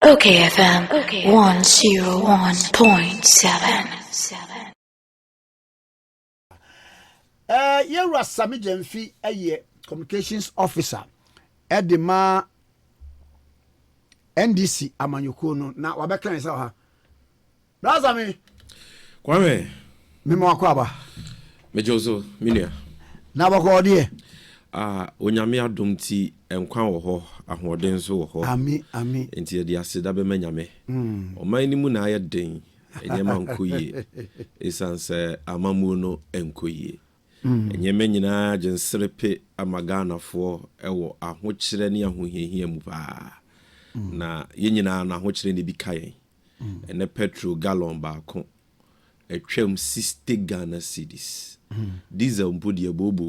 OKFM 101.7. Yɛwura Sammy Gyami communications officer Edema NDC amanyɔkuo no na wabɛka ne sɛ ha Braza me Kwame mema wakɔ aba mejozo minia na bakɔ ɔdeɛ onyame adom ti enkwan wɔ hɔ ahoɔden so wɔ hɔ ami enti yɛde aseda bɛma nyame ɔman ni mu na ayɛ den enyema nkɔyie esan sɛ amamuo no nkɔyie enyema nyinaa gyenserepe amaganafoɔ ɛwɔ ahokyerɛ ne ahohiahia mu paa na yɛnyinaa na ahokyerɛ ne bi kae ene petrol gallon baako etwam 60 Ghana cedis diesel mpo de bobo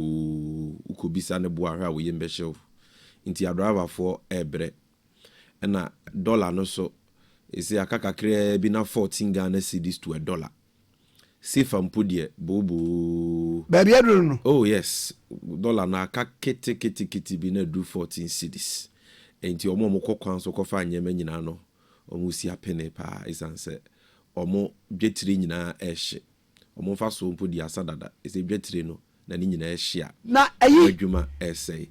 ukobisa ne bo ahwa wo yembe shelf nti driver for ebre na dollar no so ese akakakre bi na 14 Ghana cedis to $1 sifa mpo de bobo baby aduru no oh yes dollar na akakete bi na do 14 cedis enti omo mokokwan so kofa anyema nyina no omo si apene pa isanse omo dwetire nyina ehye omo fa so mpo di asadada ese dwetire no na ni nyina ehye a na ayi adwuma essay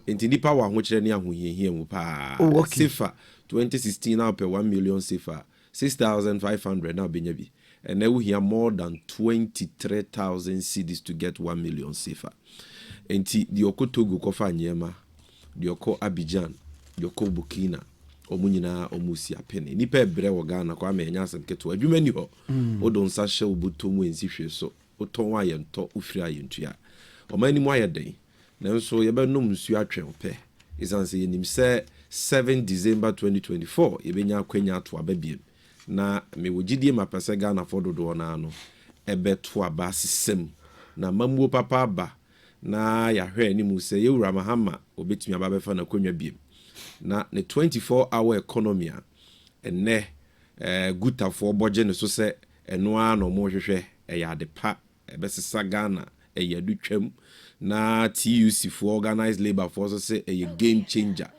enti nipa wa ahokyere ne ahohiehie mu pa sifa 2016 na pe 1 million sifa 6500 na benya bi and now we hear more than 23,000 cedis to get 1 million sifa enti di okotogo kofa nyema di oko Abidjan di oko Burkina omunyina omusi apene nipa ebre wo Ghana kwa ma enya asem keto adwuma ni ho odo nsa hye obotom ensihwe so oton ayento ofiri ayentua omani mu ayeden nanso ye benom nsu atwen pe isanse yenim se 7 December 2024 yebenya akwanya ato ababiem na me wogidie mapese Ghana fododo na ano ebeto aba sisem na mamuo papa aba na ya hwe ni mu se yewura Mahama obetumi aba befa na kwanya biem na ne 24-hour economy ene guta for budget ne so se eno a no mo hwehwe eyade pa ebesesa Ghana eyadutwam na TUC for organized labor force se eye game changer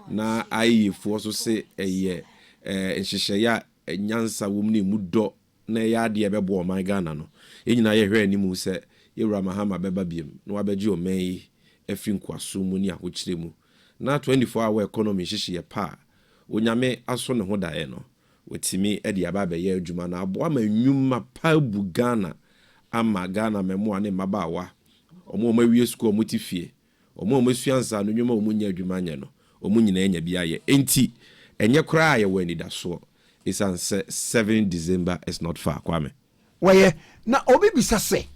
na IE for so se eye nhyehyaya nyansa wom ne mudo na yade ebebo man Ghana no enyina ye hwe animu se yewura Mahama beba biem na wabegye oman afiri nkwaso mu ni ahokyere mu na 24-hour economy hyehyɛ pa onyame aso ne ho dae no wetimi edi aba be ye adwuma na abo ama nnwuma pa bu Ghana ama Ghana memo ne mabawa omo mawie school omo tifie omo masuansa no nnwuma omo nya adwuma nya no omo nyina enya bia ye enti enye kra ye wani da so isan 7 December is not far kwame waye na obi bisa say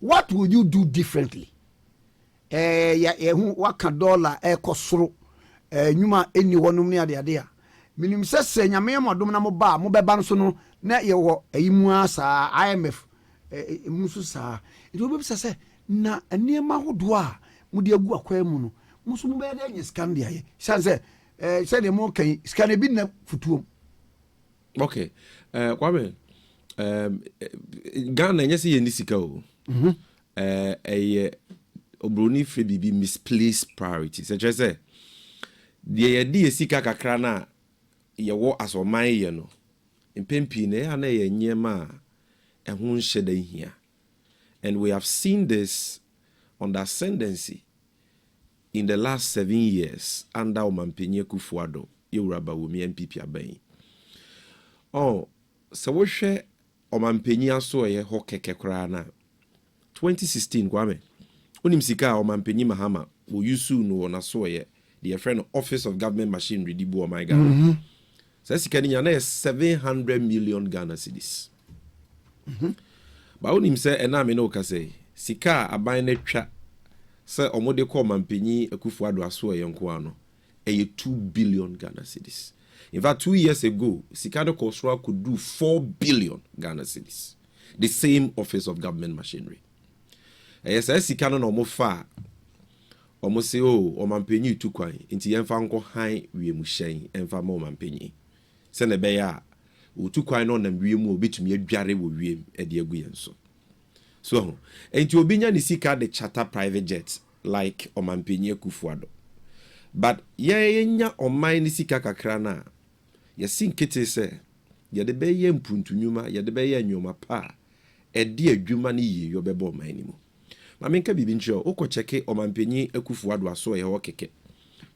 what will you do differently ya hu waka dollar ekosoro nyuma eni wonum ne ade a minim sese nyame modom na mo ba mo beba no so no na ye wo ayimu asa IMF musu sa it will be sese na aniema hodo a mo de agu akwa mu no musu mo be de anya scan de aye sanse se de mo kan scan bi na futuom okay kwame Ghana nyese ye ni sika o obroni free bibi misplaced priorities se say de ye di esika kakra na ye wo asoman ye no impempi na na ye nyema ehun hyeda hia and we have seen this on the ascendancy in the last 7 years under Omampenye Kufuado Yewuraba Wumi MPP aban so wo hwe Omampenye aso ye ho keke kra na 2016 kwame onim sika Omampenye Mahama wo yusu no na so ye the friend Office of Government Machinery di bu o my God so sika ni na 700 million Ghana cedis ba onim se ena me no ka say sika aban na twa se omode ko Omampenye Akufuado aso ye nko ano 2 billion Ghana cedis. In fact, 2 years ago, Sikado Kosra could do 4 billion Ghana cedis. The same Office of Government Machinery. Yes, Sikano no more far. Almost say, oh, Omampenye too quiet. Inti Enfanko high, we mushain, Enfa Omampenye. Send a bear, who too quiet on them, we will be to me a jarre with we a dear guianso. So, and to Obinya Nisika the charter private jets like Omampenye Kufuado. But yenya omai nisika kakrana yɛsi nkete sɛ yɛde bɛyɛ mpuntunwuma yɛde bɛyɛ nnwuma pa ɛde adwuma no yie yɔbɛbɔ ɔman no mu ma menka biribi nkyerɛ wokɔ kyɛke ɔmampanyin Akufo-Addo aso ɛhɔ kɛkɛ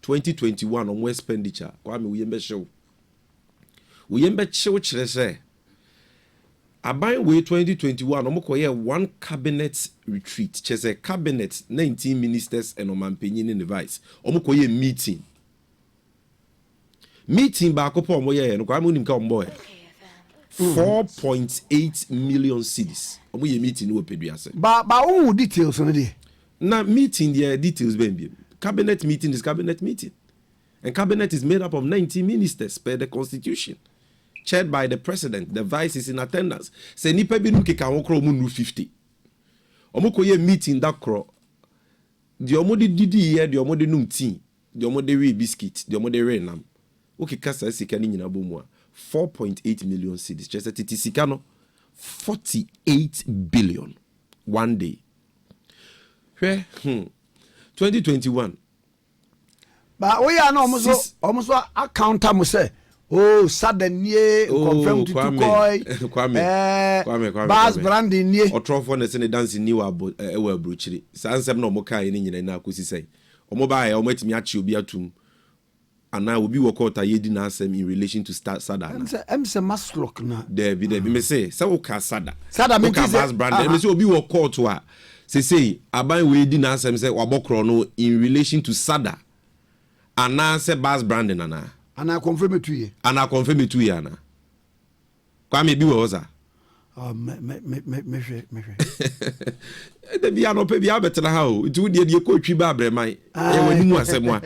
2021 ɔmo expenditure kwame woyem bɛkyew kyerɛ sɛ aban wei 2021 ɔmo kɔyɛ one cabinet retreat kyerɛ sɛ cabinet 19 ministers and ɔmampanyin ne vice ɔmo kɔyɛ meeting baako pɔ ɔmo yɛɛ no kwame wonim ka ɔmo bɔɛ 4.8 million cedis ɔmo yɛ meeting no wɔ Peduase ba wo details no de na meeting the details bɛn cabinet meeting is cabinet meeting and cabinet is made up of 19 ministers per the constitution chaired by the president the vice is in attendance sɛ nipa bi no keka ho kro mu no 50 ɔmo kɔyɛ meeting da kro de ɔmo de didi yɛ de ɔmo de num tea de ɔmo de we biscuit de ɔmo de we nam okeka sa sika ni nyina bɔ mu a 4.8 million cedis just titi sika no 48 billion one day 2021 ba we are no almost account am say oh sudden nie confirm to kwame bas branding nie otrofo na se ne dance ni wa abrochiri sansem na omo kai ni nyina na akosi sai omo ba ya omo atimi achi obi atum ana obi wokota yedi na asem in relation to sada em se maslok na Debi me say wo ka sada me bas branding me say obi wokota a say aban we di na asem say wabokro no in relation to sada ana se bas branding ana confirm to ye ana kwa me bi wo za me de bia no pe bia betena ha o nti wo de ko twi ba abreman e wani mu asem a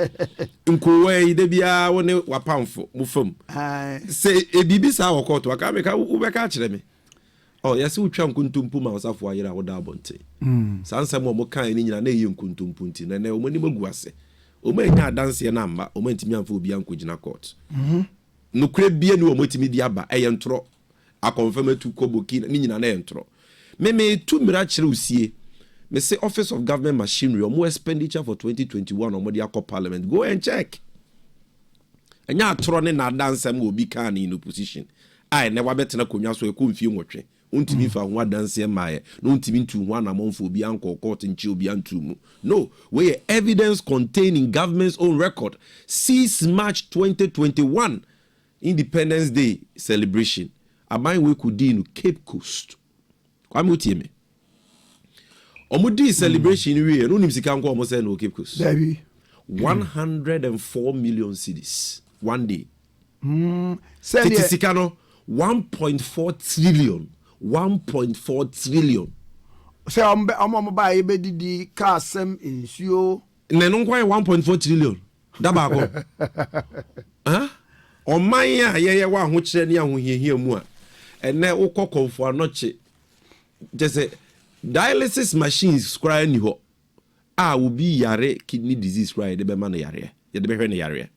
nkowe de bia wo ne wapamfo mu fam se e bibi sa wo court aka me ka wo be ka kire me yesi wo twa nkuntumpu ma osafo ayira wo da abonte sansem mo kan ni nyina na eyi nkuntumpu nti na o mani magu ase o ma nya adanse na mba o ma ntimi amfa obi ankogina court no kure bia ni o motimi di aba eye ntro a confirm to koboki ni nyina na entro me tu mira kire usie me say Office of Government Machinery or more expenditure for 2021 or more the parliament go and check enya atro ne na dance am obi kan in opposition ai ne wabetena konwa so e ko mfie nwotwe untimi fa ho dance maaye no untimi ntu ho anamonfo obi anko court nchi obi antumu no we evidence contained in government's own record 6 March 2021 Independence Day celebration aban we could in Cape Coast kwame otieme omudi celebration we no nim sika nko omo say no Cape Coast 104 million cedis one day titi sika no 1.4 trillion say omo ba e be didi car sem insuo na no nkwa 1.4 trillion daba ko oman a ye wa ho kire ne ahohiehia mu a ene ukokofo anoche just dialysis machines cry ni ho obi yare kidney disease cry de be ma na yare ye de be hwe na yare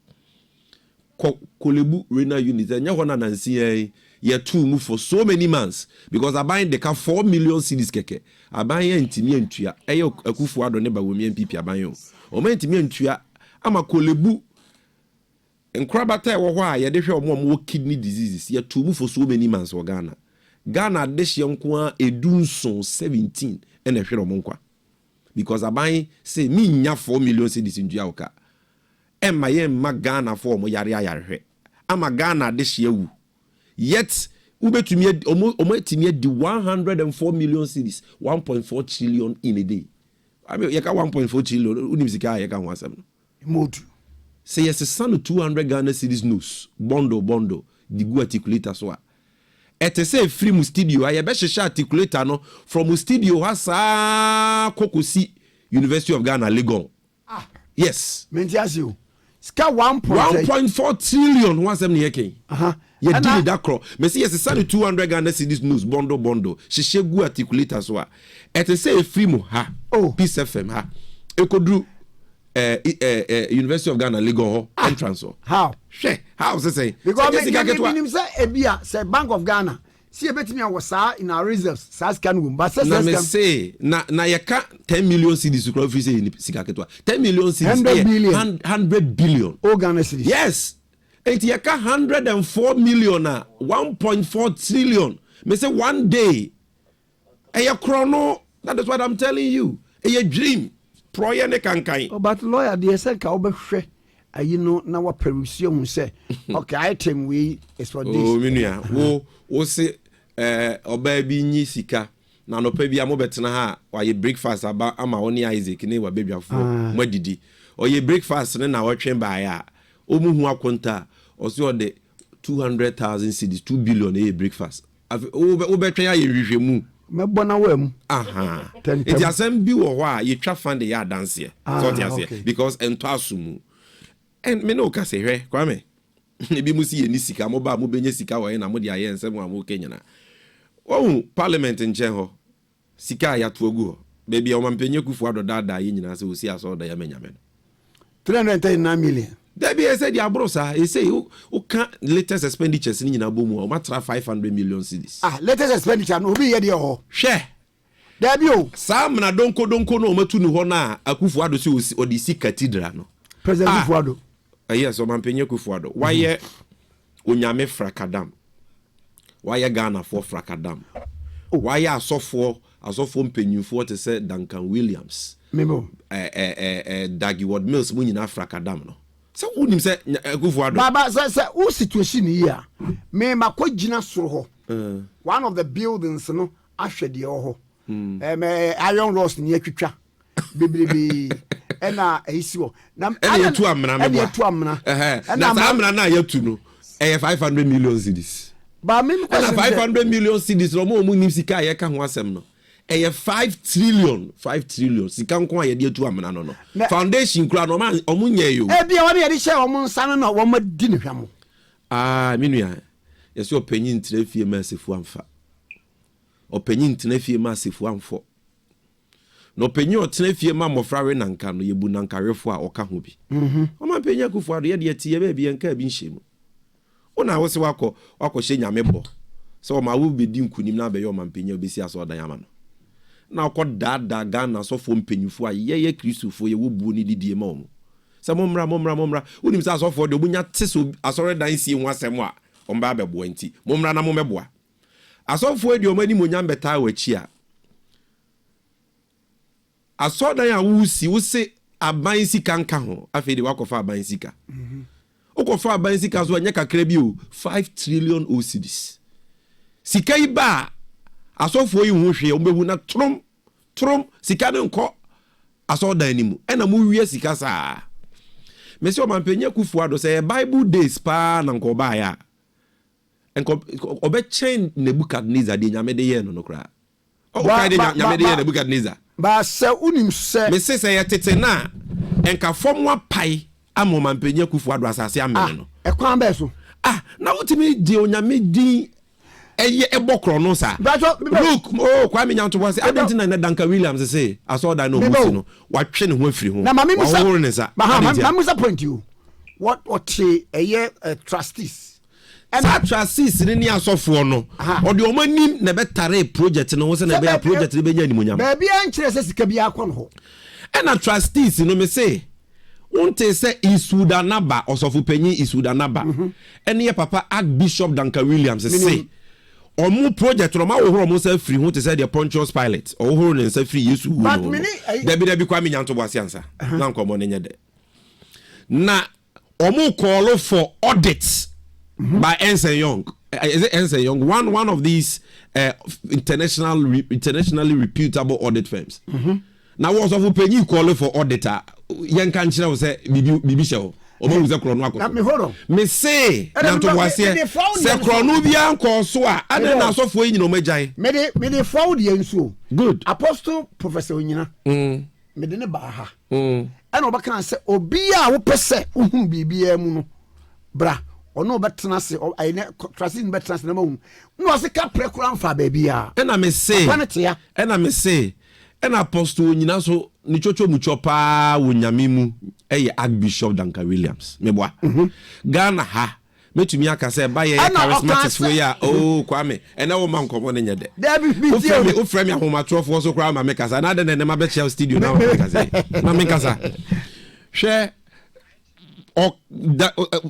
kolebu renal unit enya ho na nansi ye two mu for so many months because aban de ka 4 million cedis keke aban ya ntimi antua eye Akufo-Addo ne ba wo mi MPP aban yo o ma ntimi antua ama kolebu nkrabata ewo ho a ye de hwe omo kidney diseases ye two mu for so many months wo Ghana de hye nko a edunson 17 ene hwe omo nkwa because aban say mi nya 4 million cedis ntua oka emma ye ma Ghana for omo yare ayarehwe ama Ghana de hye wu yet ubetumi omo etimi di 104 million cedis 1.4 trillion in a day I mean you ka 1.4 trillion unimsika you ka ho asem modu say yes san 200 Ghana cedis news bondo the go articulator so ete say free mu studio aye be hye articulator no from studio hasa kokosi University of Ghana Legon yes mentiasi o ska 1.4 trillion wasem ne yake ye did that crow me say yes san 200 Ghana cedis news bondo hye gu articulator so ete say free mu ha Peace FM ha ekodru University of Ghana Legon entrance how say because me say ebia say Bank of Ghana see ebetimi awasa in our reserves sa scan room but say na yeka 10 million cedis ko fi say sika ketwa 10 million cedis 100 billion Ghana cedis yes Enti yeka 104 million 1.4 trillion. Me say one day. Eye chrono. That is what I'm telling you. Eye dream. Proye ne kankai. But lawyer, the senka obehwe. You know na wa perusium say. Okay, item we is for this. Oh, minia. Wo say oba bi nyi sika. Na no pa bi amobetena ha. Wa ye breakfast aba ama oni Isaac ne wa babyafo. Mo didi. O ye breakfast ne na wo twen ba ya. Omuhu akonta. Osi o de 200,000 cedis 2 billion a breakfast. Obetwen ya ye hwehwemu. Mebona wam. Aha. It asem bi wo ho a ye twa fan de ya dance here. So ti ase because ento asumu. And me no ka se hwe kwame. Ebi mu si ye ni sika mo ba mo benye sika wo ye na mo de aye nsem wa mo Kenya na. Wo parliament nchen ho. Sika ya to agu ho. Baby o mampenye kufu ado dada ye nyina se o si aso da ya menyame. 339 million. Debi said the abrosa, he say who can latest expenditures in Bomu, or matra 500 million cedis. Latest expenditure no be here ho. Share. Debi o. Sam na donko no matu no na Akufo-Addo si odisi cathedral no. President Akufo-Addo. Yes, o mampenye Akufo-Addo. Why onyame frakadam. Why Ghana for frakadam. Why asofo mpenyufo te say Duncan Williams. Memo. Daggy Ward Mills mu nyina frakadam no. So unim say Akufo-Addo. Baba say who situation here? Me makogina soro ho. One of the buildings no ahwe de ho. Iron rods ni atwitwa. Bebrebe. Ena ehisi ho. Na etu amna me bo. Na amna na yatu no. 500 million cedis. Ba me question 500 million cedis no mo nim sika ye ka ho asem no. 5 trillion sika nko aye de atu amna no. Foundation kura no ma omunye yo. Bia wona ye de share omun nsa no wo ma di ne hwam. Minua. Yesi opanyin tire fie ma sefu amfa. Opanyin tire fie ma sefu amfo. No opanyin otire fie ma mofrawe nanka no yebu nankarefo a oka ho bi. Oma panyin Akufo-Addo ye de tie ba bi enka bi nhemu. Ona wo se wako hye nyame bo. So o ma wo be di nkunim na be yo ma panyin obesi aso odan ama no. Na akọ dada Ghana so fo mpanyufo a ye Kristofo ye wo buo ni didie ma omo. Se momra unim sa so fo de obunya teso asore dan sie ho asem a omba bebo nti momra na momeboa. Asofo edi omani monyam beta wachi a. Asodan a wo se aban sika nka ho afi de wakofa aban sika. Okofa aban sika so anya kakra bi o 5 trillion cedis. Sika iba asofo yi ho hwe ombehu na trom sika ne nko asodan ni mu ena mu wie sika saa. Mesi o mampenye Akufo-Addo say Bible days pa na nko ba ya. Enko obe chain Nebukadnezar de nyame de ye no kra. O kai de nyame de ye Nebukadnezar. Ba se unim se me se ye tete na enka fomwa pai amo mampenye Akufo-Addo asase amene no. Ekwan be so. Na wotimi di onyame din eye ebokro no sa. Look, Kwame Nyanto was Argentina na Duncan Williams say aso da no musi no. Watwe ne ho afiri ho. Na mama mi sa. Mama sa point you. What eye trustees. And trustees ni asofo no. O de o manim na betare project no so na be project be nya nimunyam. Ba bia nkire se sika bia akọ no ho. And trustees no me say unte se Isudanaba osofo panyi Isudanaba. Ene ye papa Archbishop Duncan Williams say omu project no ma wo horo mo sa free ho te say the Pontius Pilate o horo ne sa free Yesu wo no David Kwame Nyanto Boase ansa na nkomo ne nye de na omu call for audit by Ernst & Young. Is it Ernst & Young? One of these internationally reputable audit firms. Now was of penny call for auditor yan kan kire wo say bibi shew omo uze krono akọ me say Nyanto Boase se krono bia nko so a ade na asofo yin no magyan me de forward ye nso good Apostle Professor Onyina me de ne ba ha ana obaka say obi a wo pese uhum bibia mu no bra ono betena se ayine trusting betena se na ma hu no se ka prekura mfa ba bia na me say and Apostle Onyina so ni chocho mucho pa wonyame mu Archbishop Duncan Williams meboa Ghana ha metumi aka say ba ye charismatic for ya Kwame ena wo man komo ne nyede o frame ahomatrofo so kra ma mekasa na de ne ma be Chelsea studio na mekasa hwe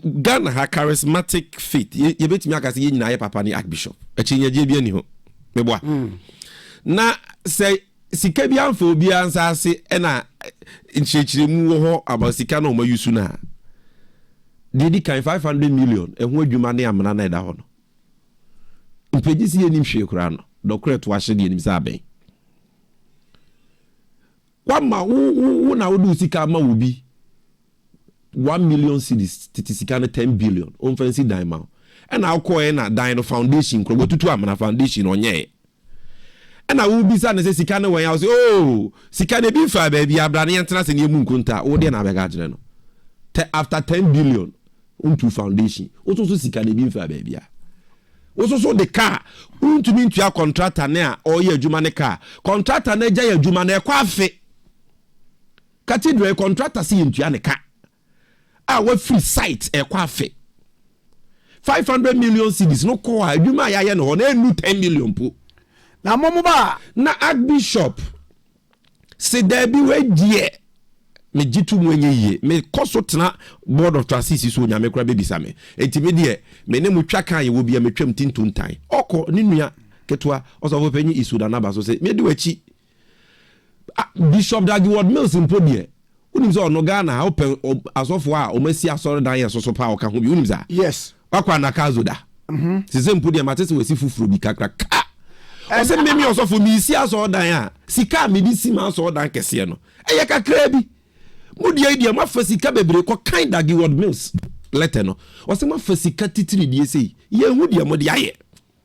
Ghana ha charismatic faith ye betimi aka se ye nyina ye papa ni archbishop achinya je bia ni ho meboa na say sika bia amfa obi ansa ase na nchechiremu wo ho aba sika na o mayusu na dedi kan 500 million ehun adwuma ne amana na eda ho no mpegisi ye nim hwe kura no dokore to ahye de nim sa ben kwama wo na wo du sika ma wo bi 1 million cedis titisika na 10 billion on fancy diamond and I call na dino foundation kro tutu amana foundation onye and I will be say sika na when I say oh sika na bi fa ba bi abra na yentena se ne mu nkunta wo de na be ga gire no after 10 billion unto foundation so sika na bi fa ba bia so the car unto me to a contractor na o ye adwuma ne car contractor na ja ye adwuma na e kwa afe cathedral contractor si ntua ne car our free site e kwa afe 500 million cedis no ko adwuma ya ye no na enu 10 million po na momo ba na archbishop se there be we die me jitu mu enye yie me koso tena board of trustees so nya me kura bebi same entime de me ne mu twa kan ye wo bia me twam tintuntan oko ne nua ketwa osofo panyi isuda na ba so se me de wachi bishop Dagwood Mills mpo de unim so no Ghana open asofo a o masi asore dan ye so pa o ka ho bi unim za yes akwa na kazo da se mpo de matese wasi fufuro bi kakra ka o se me osofo mi isi asore dan a sika me di si ma asore dan kese no eye kakra bi mudia idia mafasika bebre ko kind Dagwood Mills letter no o se mafasika titiri die sei ye hudia mo de aye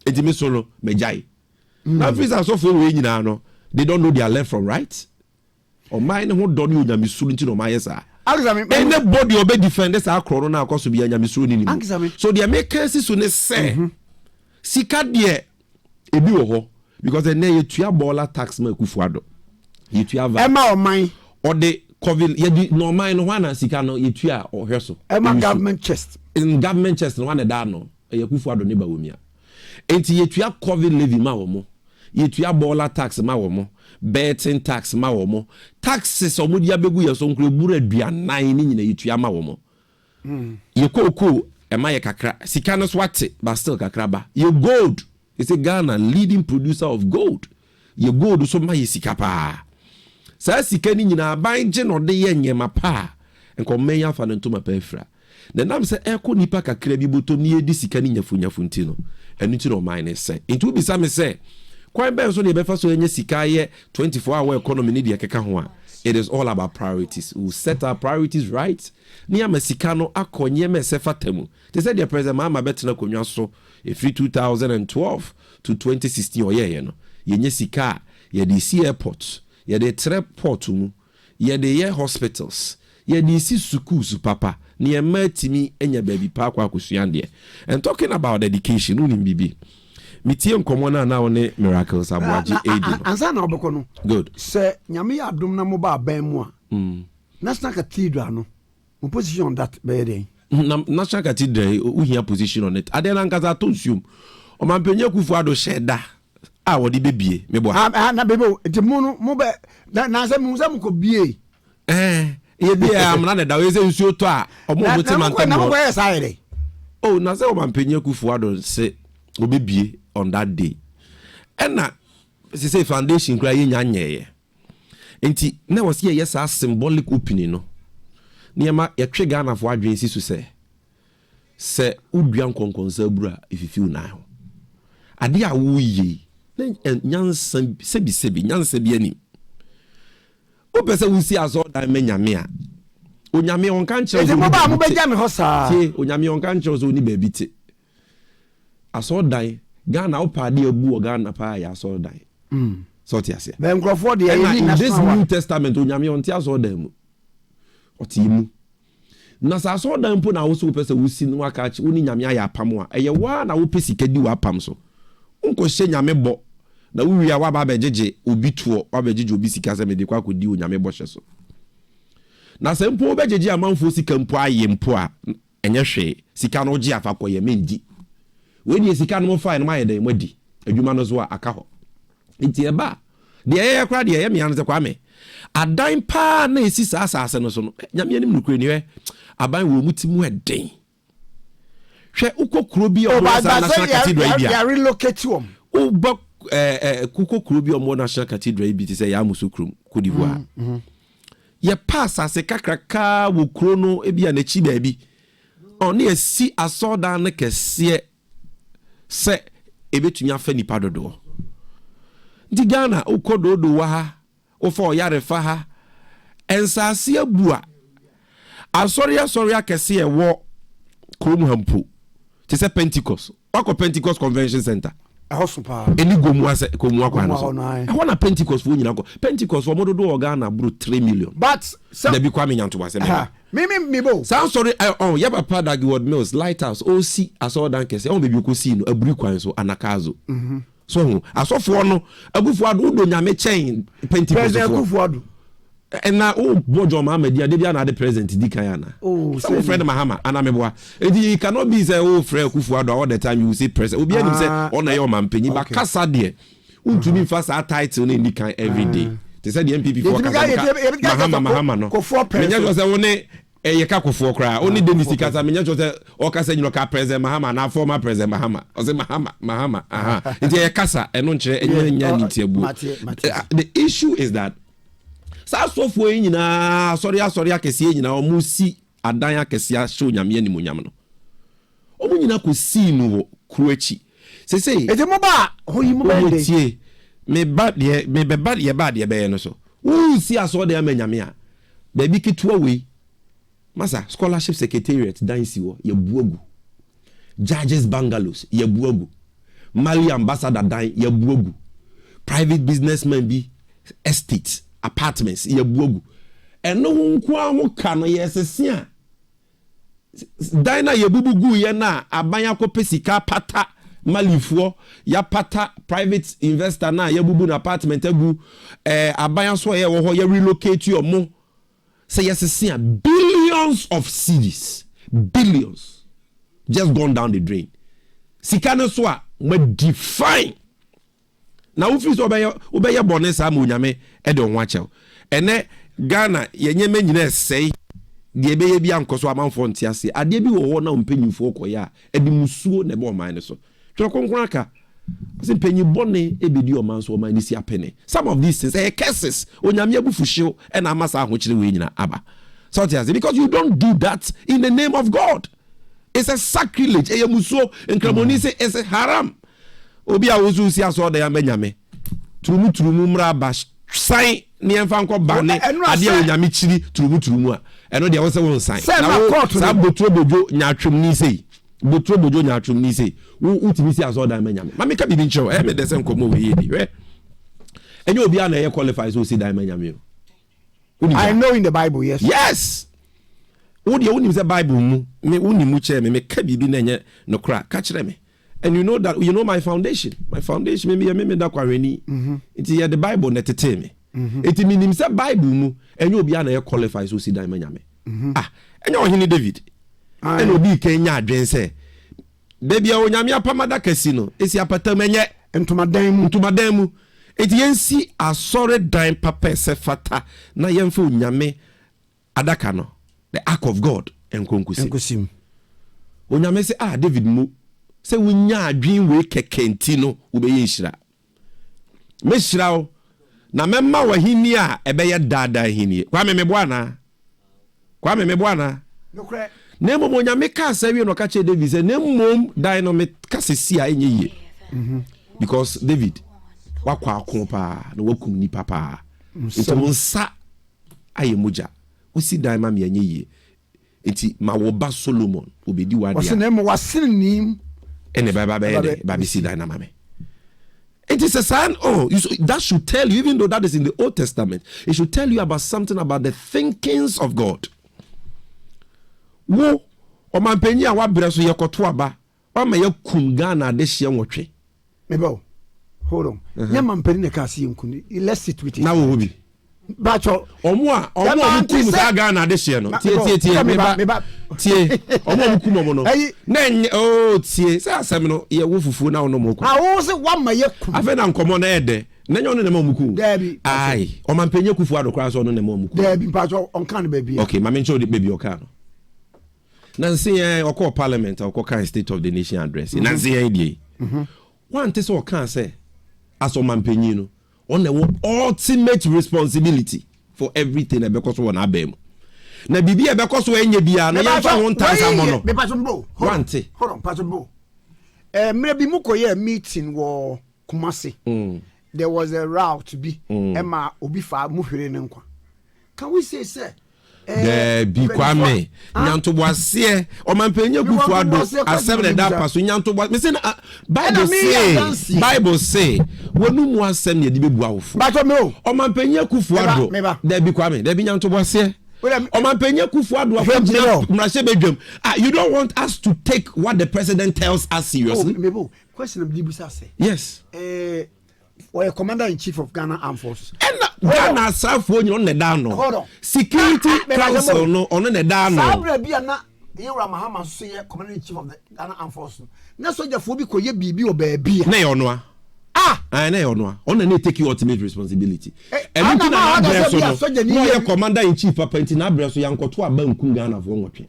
edime so no mejai na visa asofo we nyina no they don't know their left from right or mine who don't you nyamisuru nti no mayesa anybody obey defend this akro na akoso bia nyamisuru ni ni so they make cases so ne say sika de ebi wo ho because they na yetua baller tax ma kufuado yetua va ema o man or the covid ye no man no wana sika no yetua o hweso ema government chest in government chest no wana da no ye kufuado ne ba womia enti yetua covid levy ma wo mo yetua baller tax ma wo mo betting tax ma wo mo taxes o mudia begu ye so nkro buru aduanan ni nyina yetua ma wo mo ye koko e ma ye kakra sika no swate but still kakra ba ye gold is a Ghana leading producer of gold ye gold so ma ye sika pa sa sika ni nyina ban je no de ye nyema pa enko menya fa no ntoma pa afra na nam se eko nipa kakra bi boto ni edi sika ni nyafunyafu ntino enu ti no mine se ntu bi sa me se kwan ben so de be fa so enye sika ye 24-hour economy ni de keka ho a it is all about priorities. We set our priorities right. Ni amasika no akonye me se fatamu. They said the president Mahama betena konwa so free 2012 to 2016 oye no. Yenye sika ye de si airport, ye de treport mu, ye de ye hospitals, ye de si schools papa. Ni e matimi enya baby pa kwa kusuande. And talking about education unim bibi. Mitie nkomo na one miracles abuaji aid. Ansa na obeko no. Good. Se nyame ya adom na mo ba ban mu a. National Cathedral no. Mo position on that be dey. National Cathedral uhia position on it. Adena nkaza to nsum. O mampenye Kufuado sheda. A wodi bebie mebo. Na bebo enti mo no mo be na se mo ko bie. Ye bie amna na da we se nsuo to a o mo bote mantam. Na mo go side. Oh na se o mampenye Kufuado se obebie on that day. And na say foundation kra ye nyanyeye. Enti na was here yes a symbolic opening no. Niema ye twe Ghana fo adwen si so se udua nkonkonsa bura ififi una ho. Ade a wo yi nyansa sebi nyansa bi ani. O pese wo si aso dan menyame a. Onyame on kan kire. Enti mo ba mo beja me ho saa. Tie onyame on kan kire so ni ba bi te. Aso dan Ghana opade abu o Ghana pa ya aso dan. So ti ase. Be nkrofo de ye ni this New Testament onyame on ti aso dan mu. Oti mu. Na sa aso dan po na wo so pese wo si no aka chi woni nyame aya apam a eye wa na wo pesi kadi wo apam so. Unko hye nyame bo na wo wi a wa ba bejeje obi tuo wa bejeje obi sika se me de kwa kodi wo nyame bo hye so. Na se mpo bejeje amanfo sika mpo aye mpo a enye hwe sika no gi afa koye mendi. We ni sika no fa no maye den madi adwuma no so aka ho. Nti eba de ye kra de ye me an se kwa me adan pa na esi sa asase no so no nyame anim nukure ni we aban wo mutimu eden hwe ukokuro bi o national cathedral bi ya relocate wom uba ukokuro bi o national cathedral bi ti say ya musukrum Cote d'Ivoire ye pass ase kakraka wo kuro no ebia na chi baabi oni esi asoda na kese se ebetumi afa nipa dodo di Ghana ukododo wa ha ofo yare fa ha ensase abua asori akese e wo krom hampo ti se Pentecost wako Pentecost Convention Center ahosopa eni gomu ase komu akwa no so e na Pentecost fo nyina ko Pentecost wo mododo o Ghana bro 3 million but na bi kwa menyanto wa se me bo sorry on yaba pada gi word mills lighthouse o si aso dan kese on bebi ko si no aburi kwan so anakazo so asofo no abufu ado do nyame chen Pentecost fo and now bojo Mahama dia de bia na the president di kan yana some friend Mahama ana meboa it cannot be say friend Kufuado all the time you say president obi anim say on na your mampanyi ba kasa de untumi fa sa title na ni kan every day they said the MPP for kasa Mahama no menya jo say woni ye ka kofo kra oni Dennis kasa menya jo say o kasa nyino ka president Mahama na former president Mahama o say Mahama it ye kasa eno nkyere enya ni tiabu the issue is that sa sofo nyina sorry akese nyina omu si adan akese a show nyame animu nyam no omu nyina ko si no kruachi se ete mo ba hoyimo ba de me bad ye be no so wo si aso de amanyame a ba bi ketua we masa scholarship secretariat dan si wo ye buagu judges bungalows ye buagu Mali ambassador dan ye buagu private businessman bi estate apartments ye buogu eno nko aho ka no yesese a dina ye bubugu ye na aban akopesika pata malifuo ya pata private investor na ye bubu na apartment agu aban so ye wo ho ye relocate yo mo say yesese a billions of cedis billions just gone down the drain sika no so a we define na office obeye bonesa ma onyame e de onwa chew ene Ghana yenyeme nyina sei de ebeye bia nkoso amanfo ntiase ade bi wo na mpanyifo koya e de musuo na be oman ne so twere konkon aka se mpanyi bone e bedi oman so oman ni si apene some of these things cases onyame abufuhyew e na amasa ahokyere we nyina aba so tiase because you don't do that in the name of God. It's a sacrilege e musuo nkramoni se it's haram obi a wozu si aso da ya menyame turumu mra ba san ne enfa nko ba ne ade a onyame chiri turumu a eno de wo se won san na sa botro bojo nyatwem ni sei botro bojo nyatwem ni sei utimi si aso da menyame mame ka bibi ncho me de se nkomo we ye bi we enye obi a na ye qualify so si da menyame I know in the Bible yes odi uni se Bible mu me uni mu che me ka bibi na enye no kra ka kire me. And you know that my foundation me da kwareni it is the Bible netete me it means say Bible mu enye obi na qualify so si dan manyame enye ohini David and obi Kenya adwen say da bia onyame apamada kasi no esi apatam enye ntomadan mu it yensi asore dan papa se fata na yemfa onyame adaka no the ark of God enkonkusim onyame say David mu se wunya adwin we kekenti no ubeye nhira mehira na memma wahini a ebeye dada hini kwa me bwana nokre na mom onyame ka sawie no ka che David se na mom dan no me ka sesi a enye ye because David wakwa akon pa na wakum ni papa enti monsa ayemuja usi dan ma me enye ye enti ma wo ba Solomon obedi wadia wasene mo wasirnim ene baba si dan na mame. It is a sign. That should tell you, even though that is in the Old Testament, it should tell you about something about the thinkings of God. Wo o man penyi a wa breso ye koto aba o ma ye kum Ghana de hye nwotwe mebo hold on nya man penyi ne ka se nkuni let's sit with it na wo bi bacho omo kum sa Ghana de hye no tie meba tie omo kum omo no na tie sa asem no ye wo fufu na ono mo kum wo se wa ma ye kum afa na nkomo na ede na nyo no na mo kum ai o man penyi kufu adokra so no na mo kum debi bacho on kan baby okay ma mencho de baby o kan Nancy or parliament or kind state of the nation address. Nancy idea. One test or can say as on Mampenino on the ultimate responsibility for everything because one abem. Na bibi e because when you be an one time one hold on Pastor maybe mukoye meeting wo Kumasi. There was a route to be Emma Obifa Muhire Nkwa. Can we say bi kwame nyanto boase o manpenye kufuado asem da paso nyanto boase me say Bible say wonu mu asem ne de bebu awofo o manpenye kufuado da bi kwame da bi nyanto boase o manpenye kufuado afọ mrahye bedwam you don't want us to take what the president tells us seriously. Question of Libusa say yes or a commander-in-chief of Ghana Armed Forces. Ghana South when you're on the down. Hold on. Security Council no on the down. Mahama say commander-in-chief of the Ghana Armed Forces. Na so the phobic ko ye bibi o baby. Na yo no. Na yo no. On na take you ultimate responsibility. And you na address no commander-in-chief papa nti na address yankoto abanku Ghana for nwotwe.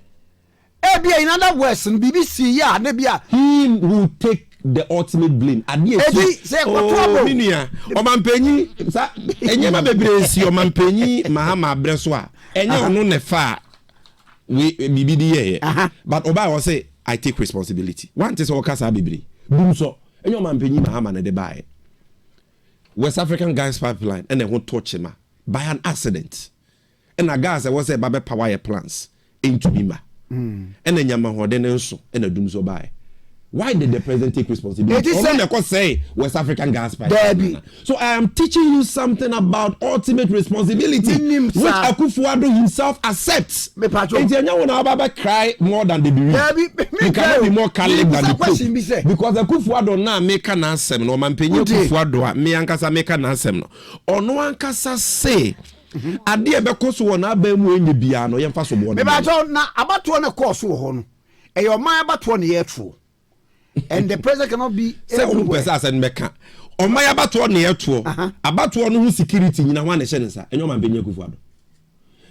Bia in other words BBC ya na bia he will take the ultimate blame. Minia omampenyi sa enyema bebresi omampenyi Mahama abreso a enye ono ne fa we bibidi ye but oba was say I take responsibility. One thing so kasa bebre bum so enye omampenyi Mahama na de bae West African Gas Pipeline and ho touch ma by an accident and a gas was say babe power plants into bima and enyama ho de nso and adum so bae. Why did the president take responsibility? Say West African gas pipeline. So I am teaching you something about ultimate responsibility, which Akufo-Addo himself accepts. And you know cry more than the bereaved. You cannot be more Catholic than the Pope. Because Akufo-Addo now make an answer. No man penye Akufo-Addo me ankasa make an answer. No. Ono ankasa say. Ade ebeko so wona aba mu enye bia no yemfa so bo no. Me ba na abato na course wo ho no. E your man abato na ye true. And the president cannot be everywhere. Say meka omaya abato na yeto abato no security nyina ho na hye enyo mampenye Akufo-Addo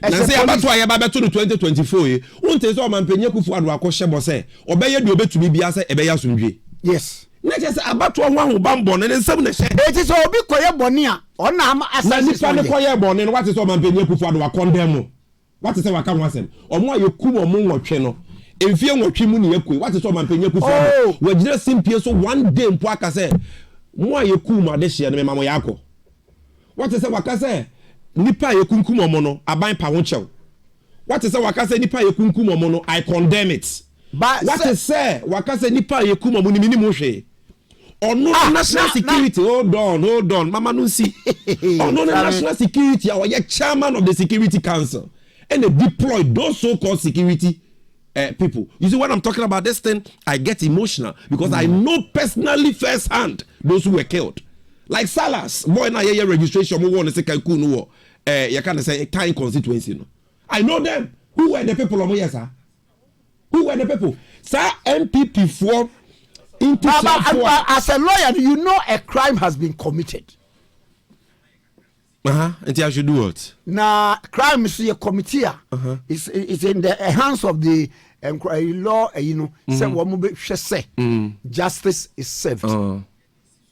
na say abato aye ba beto no 2024 unte so mampenye Akufo-Addo akɔhye bo say obeye de obetumi bia say ebe ya somdwe yes na je say abato ho ahobambo no ne nsam na hye eti so obi koye bɔne a ɔna ama assassin na nipa ne koye bɔne no what is so mampenye Akufo-Addo wa condemn what is say waka ho asem omo ayekum omo nwotwe no If you watch him, what is all my penny? We just simply so one day, Poaka said, Moa Yakuma this year, Mamma Yako. What is a Wakase? Nipa Yakunkumo mono, I buy Pawoncho. What is a Wakase Nipa Yakunkumo mono? I condemn it. But what is say Wakase Nipa Yakuma Munimoshe? Or no national security, hold on, Mama Nusi. Or no national security, or your chairman of the Security Council, and they deploy those so-called security. People, you see what I'm talking about this thing, I get emotional because I know personally firsthand those who were killed. Like Salas, boy na year registration, we want to say Cancun, you can't say time constituency. No, I know them. Who were the people of Moyasa? Who were the people? Sir, MPP for into as a lawyer, you know a crime has been committed. And I should do what? Now, crime is a committee. It's in the hands of the law. Say what say. Justice is served.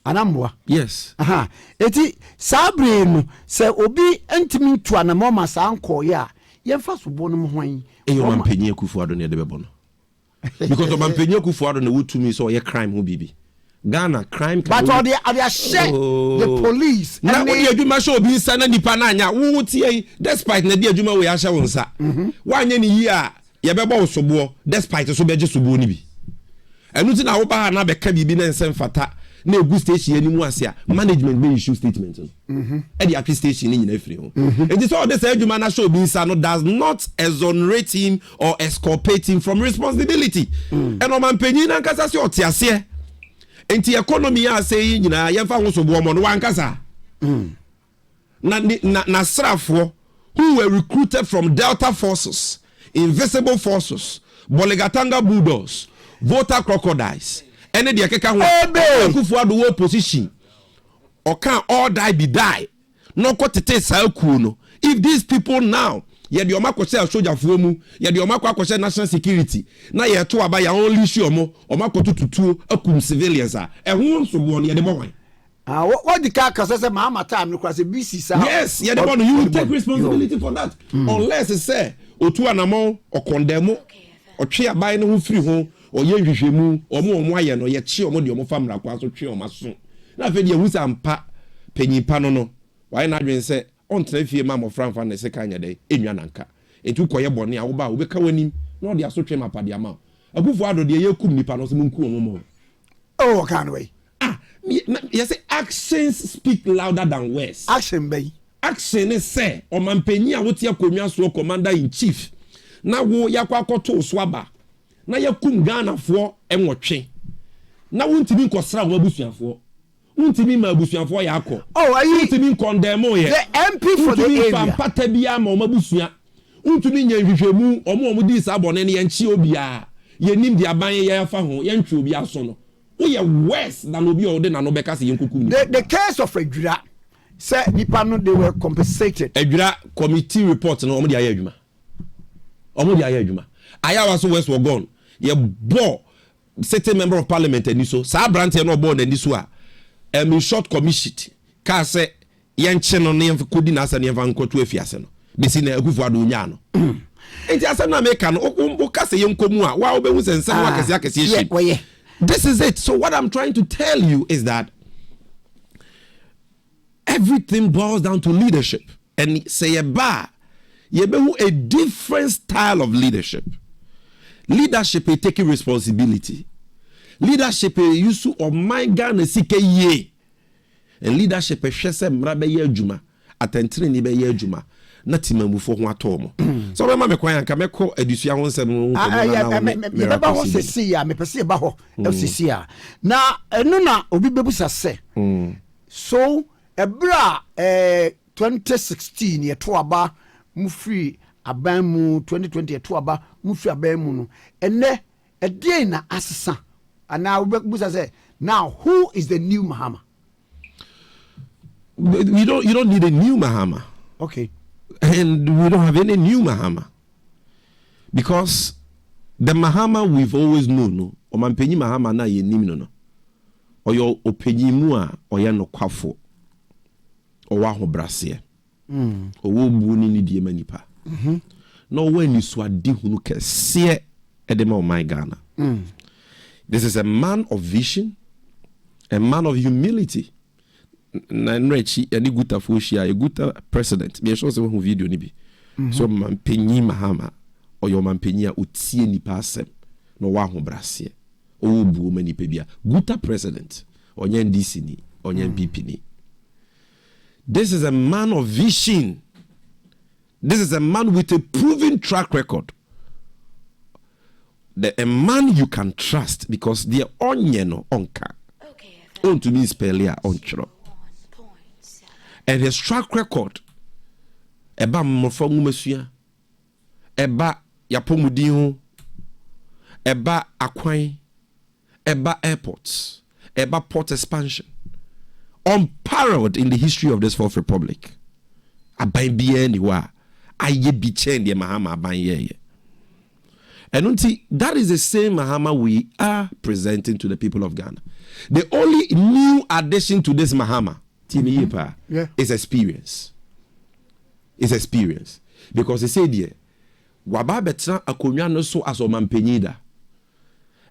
Anamwa. Yes. Eti sabre say obi entimi to anamoma sanko ya. Yemfa so bo no hwan. Eyo mampenye Akufo-Addo ne de bebo no. Because mampenye Akufo-Addo na wutumi so ye crime ho bibi. Ghana crime but all they share the police na we adwuma show bi nsa na nipa na anya wo tie despite na di adwuma we ahya won sa wanye ni yi a ye bebo osobo despite so beje sobo ni bi enu ti na wo ba na be ka bibi na nsem fata na egu station animu ase a management be issue statement e di api station ni nyina free ho it is all this adwuma na show bi nsa no does not exonerate him or exculpate him from responsibility eno mampanyi na nkasa se otiase enti economy a say nyina yemfa ho so bo mo no wankasa na srafo who were recruited from Delta forces, invisible forces, Boligatanga bulldogs, voter crocodiles, any the keka ho Akufo-Addo wo position or can all die be die no kwotete sa ku no. If these people now ye de omako say soldier fuo mu ye de omako akose national security na ye to aba ya only show omako tututuo akum civilians a ehun so bo no ye de bowan what the car cause say Mahama time no cross BC sir. Yes, ye de bono you take responsibility for that. Unless it say otu anamo o condemn o twe aban no ho free ho o ye hwehwemu omo aye no ye che omo de omo famra kwa so twe omo so na fe de husa mpa panyipa no why na dwen say on tena fie ma mo franfa na se kanya dey enwa nanka etu koye bone a wo ba wo be ka wanim na o de aso twe mapade ama akufo ado de ye kum nipa no so munku omo mo oh can we you say actions speak louder than words. Action bay. Action is say o mampanyi a wote akonwa so commander in chief na wo yakwa akoto swaba na yakum Ghana fo enwotwe na wontimi nkosra wo abusuafo wontimi ma abusuafo yakọ wontimi nkondem ye the MP for the area pampata bia ma o mabusua wontimi nya hwehwemu omo di sa bone ne yanchi obia ye nim di aban ye yafa ho ye ntwe obia so no we are worse than obi ode na no beka se yenkoku the case of Edwira say nipa no they were compensated Edwira committee report no omo di aye adwuma aya was west were gone ye bo certain member of parliament and so sa brand no board and so a in short commission ka say yenche no ne kodi na asa ne nkoto afiase no besi na akufo ado nya no enti asa na make no o ka say yenkomu a wa obehu sense wa akese yeah. This is it. So what I'm trying to tell you is that everything boils down to leadership. And say a different style of leadership. Leadership is taking responsibility. Leadership is use of my Ghana sike ye. And leadership is shese mrabe ye juma. Atentri ni be ye juma. Nati memufo ho atomo. So be ma me kwan anka meko edusua ho nsem no na me ba ho sesi ya me pese ba ho sesi ya na enu na obi bebusa se so ebra 2016 ye to aba mu free aban mu 2020 ye to aba mu free aban mu no ene edien na asesa ana obi bebusa se now who is the new Mahama? You don't need a new Mahama. Okay. And we don't have any new Mahama. Because the Mahama we've always known, no, o mampenyi Mahama na ye nim no. O yo openyi mu a o ye no kwafo. O wa ho brase. O wo bu ni die manipa. No when you swadi hunu kese edema o my Ghana. This is a man of vision, a man of humility. Na nrechi ani guta foshia e guta president me show se ho video ni bi so mampenyi Mahama o yo mampenyi a otie nipa asem no wa ho brase o bu o mani pe bia guta president onye NDC ni onye NPP ni. This is a man of vision. This is a man with a proven track record. A man you can trust because the onye no onka on to me spelia onchro. And his track record eba mmofo ngumasua eba yapomudi ho eba akwan eba airports eba port expansion unparalleled in the history of this Fourth Republic. Aban bia ni wa aye bi chen de Mahama aban ye. And until that is the same Mahama we are presenting to the people of Ghana. The only new addition to this Mahama is experience. It's experience. Because they say there, waba betra akonya no so as omampenyida.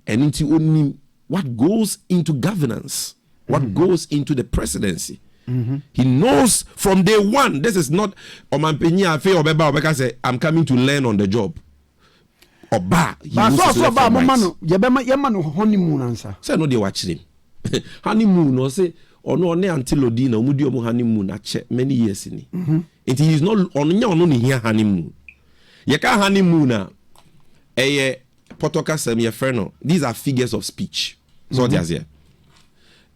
And into only what goes into governance, what goes into the presidency. He knows from day one, this is not omampenya afi obeba obeka say I'm coming to learn on the job. Oba, he knows so ba mama yema no honeymoon answer. Say no dey watch him. Honeymoon no say ono ne antilodi na omudi omo honeymoon ache many years ni. It is not onya ono ni here honeymoon. Ye ka honeymoon na potoka sem ye friend no. These are figures of speech. So what here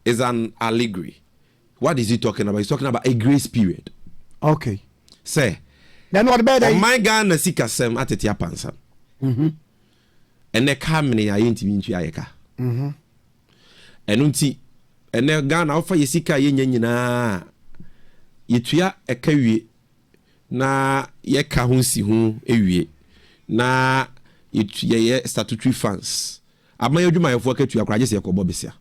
is an allegory. What is he talking about? He's talking about a grace period. Okay. Say then what better my Ghana sika sem atete apansa. Ene ka mene ya yenti bintu ayeka. Enunti ene Ghana ofa yesika ye nyanyina yetua ekawie na yɛka ho si ho ewie na yɛyɛ statutory funds ama yɛdwumayɛfoɔ akatua koraa gye sɛ yɛkɔbɔ besia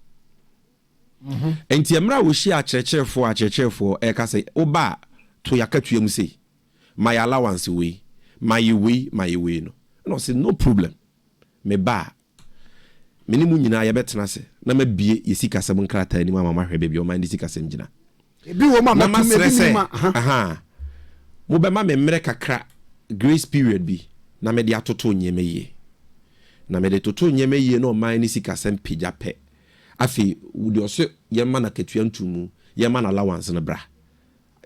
enti emra wo hia akyerɛkyerɛfoɔ ɛka sɛ oba to yakatua mu sei my allowance we my way no say no problem me ba meni mu nyina yɛbɛtena se na mabie yɛsikasɛm nkrata anim ama mahwɛ baabi o man de sikasɛm gyina ebi wo ma mo bɛma me mmerɛ kakra grace period bi na me de atoto nyeme yie na me de toto nyeme yie no man ne sikasɛm pagya pɛ afi wudi ɔso yɛma na katua ntumu yɛma na allowance no bra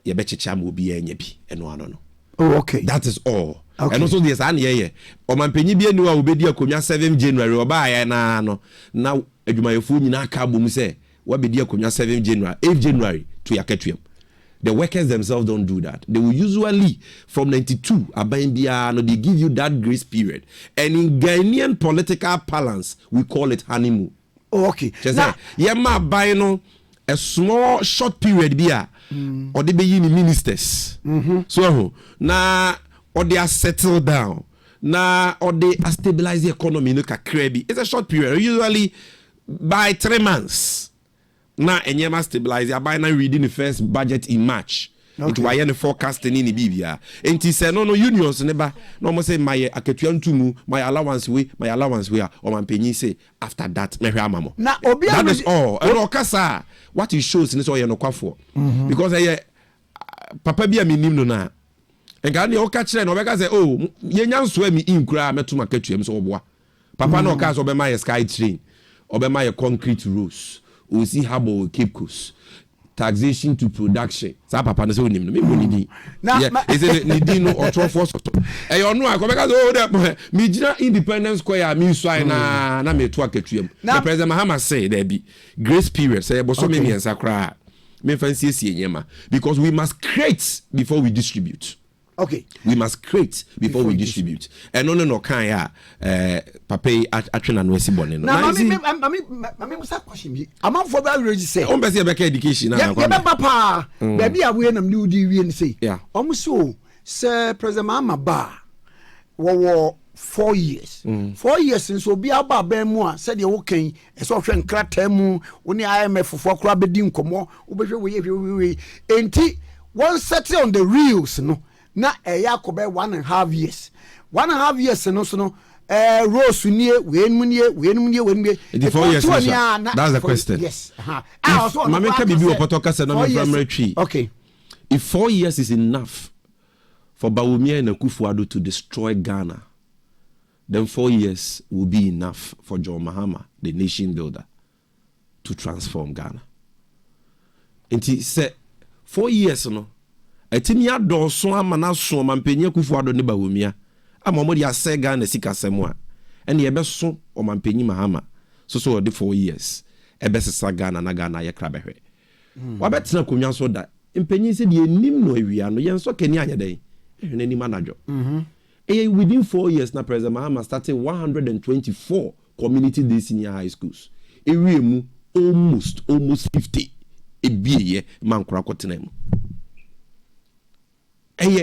yɛbɛkyekyɛ ma obi anya bi ɛno ano no. Oh, okay. That is all. Okay. And also there's an ye. O man penyi bi enu a obedi akonya 7 January oba ya na no. Na adwumayefo nyina ka bom se wa bedi akonya 7 January, 8 January to yakatuam. The workers themselves don't do that. They will usually from 92 aban bia no they give you that grace period. And in Ghanaian political parlance we call it honeymoon. Oh, okay. Now, ma buy no a small short period bia or they be in ministers. So na or they are settled down. Na or they are stabilize the economy no kakrebi. It's a short period. Usually by 3 months. Na enyema stabilize ya by now reading the first budget in March. Okay. It was the forecasting in the Bibia. And he said, no unions never no say my aketuan tumu, my allowance we or my penny say after that that is all. And okasa what it shows in this all no kwafo. Because papa bia minim no na. And can you catch no because say oh yenyan so me in kura metuma ketuam so oboa. Papa no okasa obema sky train, obema concrete roads. We see how about Cape Coast. Taxation to production. Sa papa no say onim no me monidi. Is it nidino or 12 force. E you know I come because oh that me gina Independence Square me so na me to aketuam. The President Mahama say there be grace period say bo so me ensa kra. Me fancy enyema because we must create before we distribute. Okay. We must create before we distribute. And no kan ya papa atwena no esi bone no. Na mami musa question bi. Amanfo ba register. On be say be education na. Ya be papa. Baby awe na mni udi wie say. Yeah. Omuso say President Mahama ba wo 4 years. 4 years since obi aba ba mu a said you kan e so hwe nkrata mu oni IMF fofo kra be di nkomo obehwe we enti one settle on the reels no. Na yakobe 1.5 years. 1.5 years no so no rose nie we the 4 years that's the question. Yes. Mama can be opotoka se no me primary tree. Okay. If 4 years is enough for Bawumia and Akufo-Addo to destroy Ghana, then 4 years will be enough for John Mahama, the nation builder, to transform Ghana. And he said 4 years no etimi adɔso ama na so mampenya Akufo-Addo ne Bawumia ama mo dia se Ghana sikasɛm a ɛne yɛbɛso ɔmampenyi Mahama so the 4 years ɛbɛsesa Ghana na Ghana yɛ kra bɛhwɛ wabɛtena konwa so da mpenyi se de enim no awia no yɛnso kani anya dɛn ehwene nim anadwo within 4 years na President Mahama started 124 community day senior high schools ewie mu almost 50 ebieye mankora kotena mu.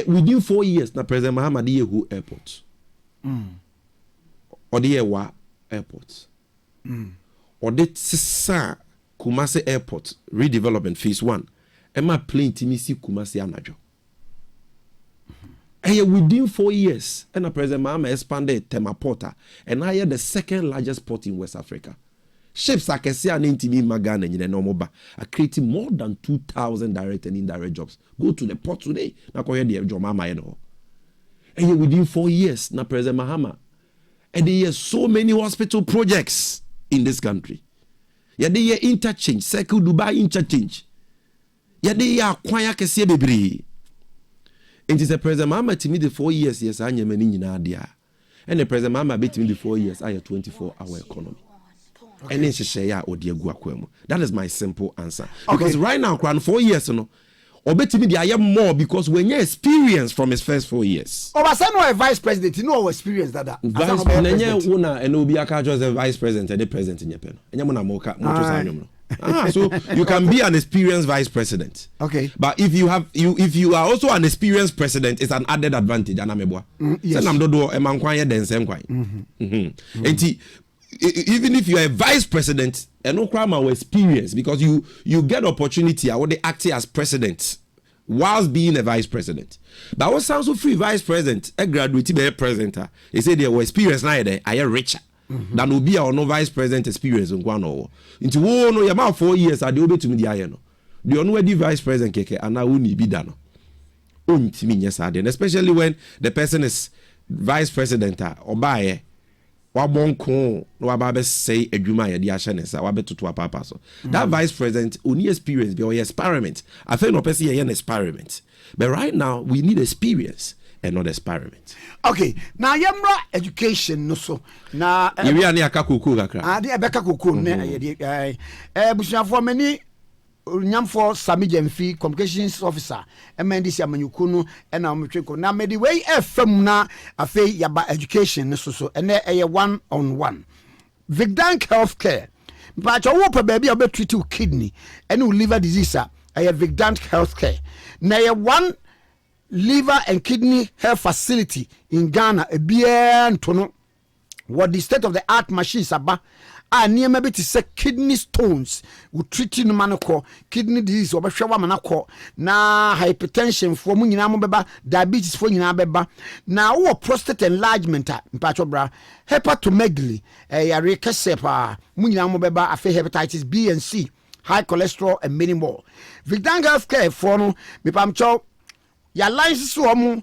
Within 4 years, na President Mahama di who airport. Or the wa airport. Or the Sisa Kumasi Airport redevelopment phase 1. Emma plane timisi Kumasi anajo. Within 4 years, and President Mahama expanded Tema Porta, and I had the second largest port in West Africa. Ships are intimi Magana in normal ba are creating more than 2,000 direct and indirect jobs. Go to the port today. Now go ahead, John Mahama, you know. And yet within 4 years, now President Mahama, and there are so many hospital projects in this country. Yeah, they are interchange, Circle Dubai interchange. Yeah, they are kwaya kesiye bebre. And it's a President Mahama to me the 4 years, yes, I am in Nadia. And the President Mahama bet me the 4 years, I have 24-hour economy. Okay. That is my simple answer. Because right now, 4 years, no, or better me, I am more because when you experience from his first 4 years. Oh, but I know a vice president, you know, experience that. Vice president, and will be a vice president and the president in Japan. And you So you can be an experienced vice president. Okay. But if you are also an experienced president, it's an added advantage. Yes. Even if you are a vice president, and no crime or experience, because you get opportunity, I would act as president whilst being a vice president. But what sounds so free vice president, a graduate be a president, they say they were experience now there, I am richer than will be our no vice president experience on one or into no about 4 years I do to me the iron. The only vice president keke and I wouldn't be done. Yes, especially when the person is vice president or by wabonko no wababe say edwuma ye dia hye nesa wabetutu apapa so that vice president only experience be or experiment. I think no person here an experiment, but right now we need experience and not experiment. Okay, now yamra education no so na we ani akakuku kakra de ebeka kuku ne busuafo mani nyamfo Sammy Gyami communications officer MNDC amanyuku no na omtweko na medi way FM na afei yaba education so ene eye 1-on-1 Vigdank healthcare mpacho wo pa baby obetreat kidney ene liver disease eye Vigdank healthcare na ye one liver and kidney health facility in Ghana ebia ntono what the state of the art machines aba niema be to say kidney stones we treat no manako kidney disease obehwa manako na hypertension for mu nyina mo beba diabetes for nyina beba na wo prostate enlargement mpacho bra hepatomegaly yare kese pa mu nyina mo beba afa hepatitis B and C high cholesterol and many more. Vigdank healthcare for no me pamcho ya license wo mu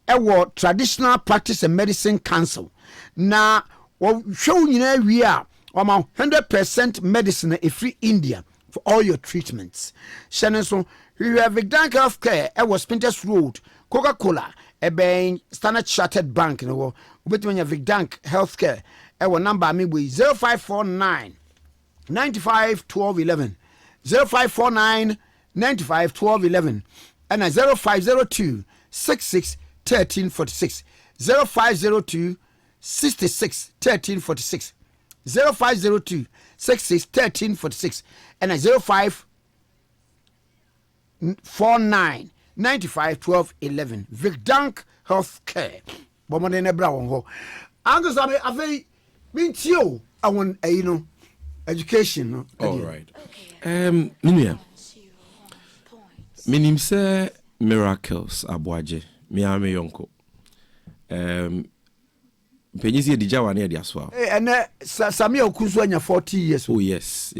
ewo traditional practice and medicine council na wo show nyina wi a 100% medicine free India for all your treatments. Shannon so we have Vigdank healthcare was Spinters Road, Coca-Cola, a Standard Chartered Bank in the world. With when you Vigdank healthcare, our number me with 0549 95 12 11 0549 95 12 11 and a 0502 66 13 46 0502 66 13 46 0502 66 13 46 and a 0549 95 12 11 Vigdank healthcare bomode ne bra won ho angus ave mintio awon education no. All right. Minia minim say miracles aboaje mi ame yonko Penyisi di jawa ne dia so. And Sammy Okusu anya 40 years. Oh yes.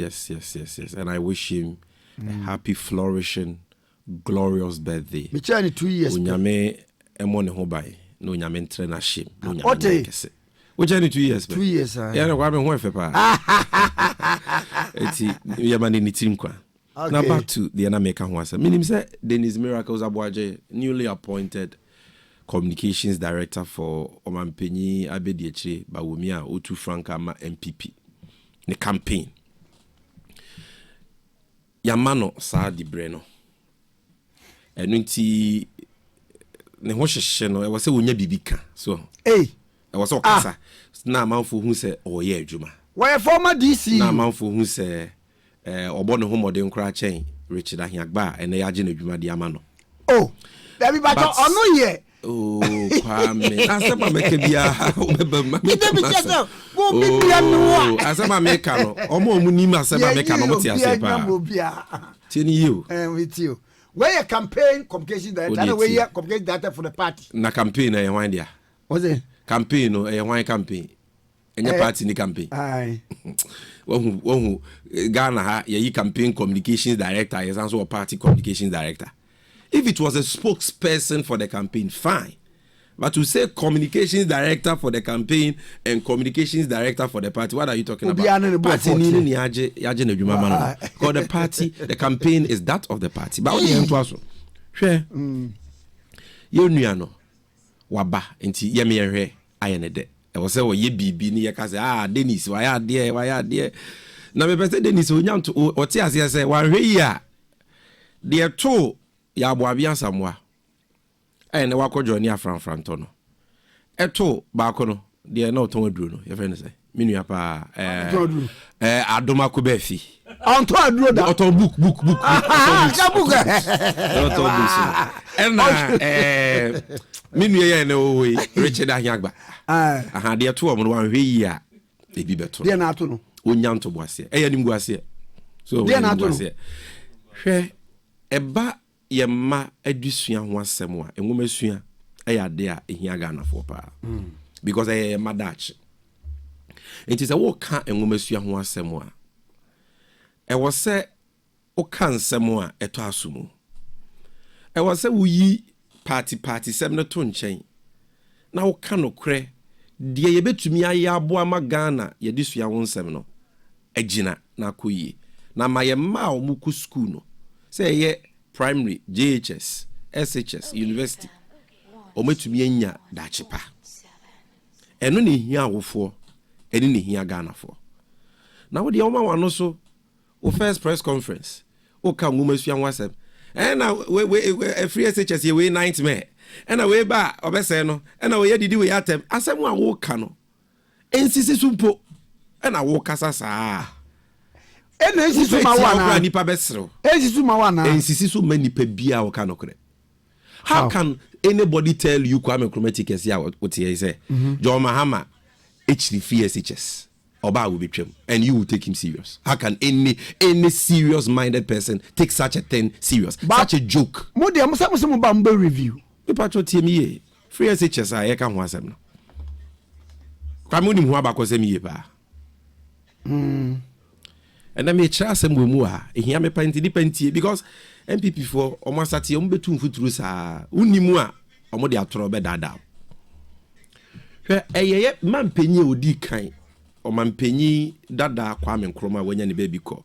And I wish him a happy flourishing glorious birthday. Me chani 2 years. Unyame emo ne ho bai. No nyame ntre na shame. No nyame kese. We chani 2 years. 2 years. Ya na kwa me ho efe pa. Eti yamani ni team kwa. Now back to the Anameka ho asa. Minim say Dennis Miracles Aboaje newly appointed communications director for Omampenyi Abedieche Bawumia Otu Franka ma MPP ne campaign yamano sa di breno enu nti ne ho hyehye no e wo se wonya bibika so e wo se okasa na amanfo hu se oye adwuma why former DC na amanfo hu se obo ne ho modern kra chen Richard Ahiagba ene ya je na adwuma di amano oh everybody ono ye. Oh, Kwame. Asema meke bia. Asema meka no. Omo ni ma asema meka no moti asepa. Tini you. With you. Where your campaign communication director, where your communication director for the party. Na campaign e wan dia. What's it? Campaign no e wan campaign. Enya party ni campaign. Aye. Wohu Ghana ha ye campaign communications director, yes also party communications director. If it was a spokesperson for the campaign, fine. But to say communications director for the campaign and communications director for the party, what are you talking about? Party because the party, the campaign is that of the party. But what you also share you know waba inti yemi here ayenede. I was say ye bibi ni yaka Dennis why are there na me pese Dennis onyam to oti ase say wa hwe yi a de to ya boabia samwa na wakojo ni afranfranto no eto ba ko no de na oton aduro no ye fe ne say minu apa adoma ko ba fi On to adro da. Auto book. And me no way Richard Ahagba. Aha de to omo wan hwe yi a ebi beto. De na ato no. Onyanto boase. Eya nim guase. So de na ato no. Hwe eba ye ma adusua ho asem a enwoma sua eya de a ehia ga na fo pa. Because I ma dach. It is a wo ka enwoma sua ho asem a e wo se o kan nsem a eto asumu. E wo se wo yi party sem no to nchen. Na wo ka no kre de ye betumi aye aboa ma Ghana ye de sua wo nsem no agina na koyi. Na ma ye ma o mu ku school no. Say ye primary, JHS, SHS, university. O metumi anya da chepa. Eno ne hia awofo, eni ne hia Ghana fo. Na wo de o ma wano so o first press conference. O ka nguma sua wasem. Na we free SHS ye we nightmare. Na we ba obese no. Na we didi we atem. Asem a wo ka no. Ensisi sumpo. Na wo kasa saa. Ensisi ma wana. Nipa besro. Ensisi ma wana. Ensisi so many pe bia wo ka no kre. How can anybody tell you Kwame Nkrumah kesi a what he say? John Mahama free SHS. Oba will be trim, and you will take him serious. How can any serious minded person take such a thing serious? Such a joke. Modi amusamusamu bamba review. People tell TME free SHS I can want them. Kwame ni mwa bako semi pa. And I may try some more. Here me panty because MPP for almost at the umbetum futrusa unimua or de atrobe dada. Ye man penny odi kind. O mampenyi dada Kwame Nkrumah wanya ni baby ko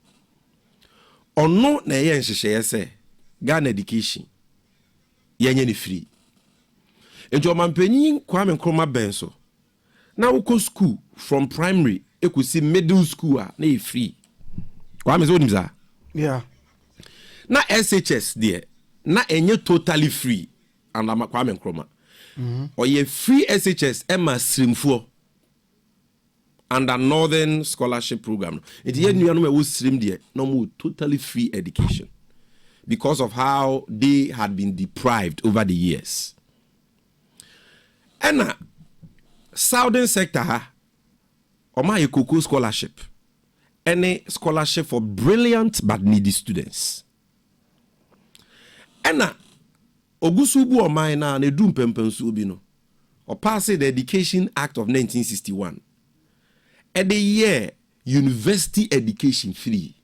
ono na ye nhyehyeye se Ghana education yenye ni free enjo mampenyi Kwame Nkrumah benso na uko school from primary ekusi middle school na e free Kwame zo nimza yeah na SHS there na enye totally free and Kwame Nkrumah o ye free SHS ema srimfo under Northern Scholarship Program. It here no was stream there, no totally free education because of how they had been deprived over the years. And Southern sector or my Koko scholarship, any scholarship for brilliant but needy students. And Ogusubu or mine na ne dum pempensu bi no or pass the Education Act of 1961. At the year university education free.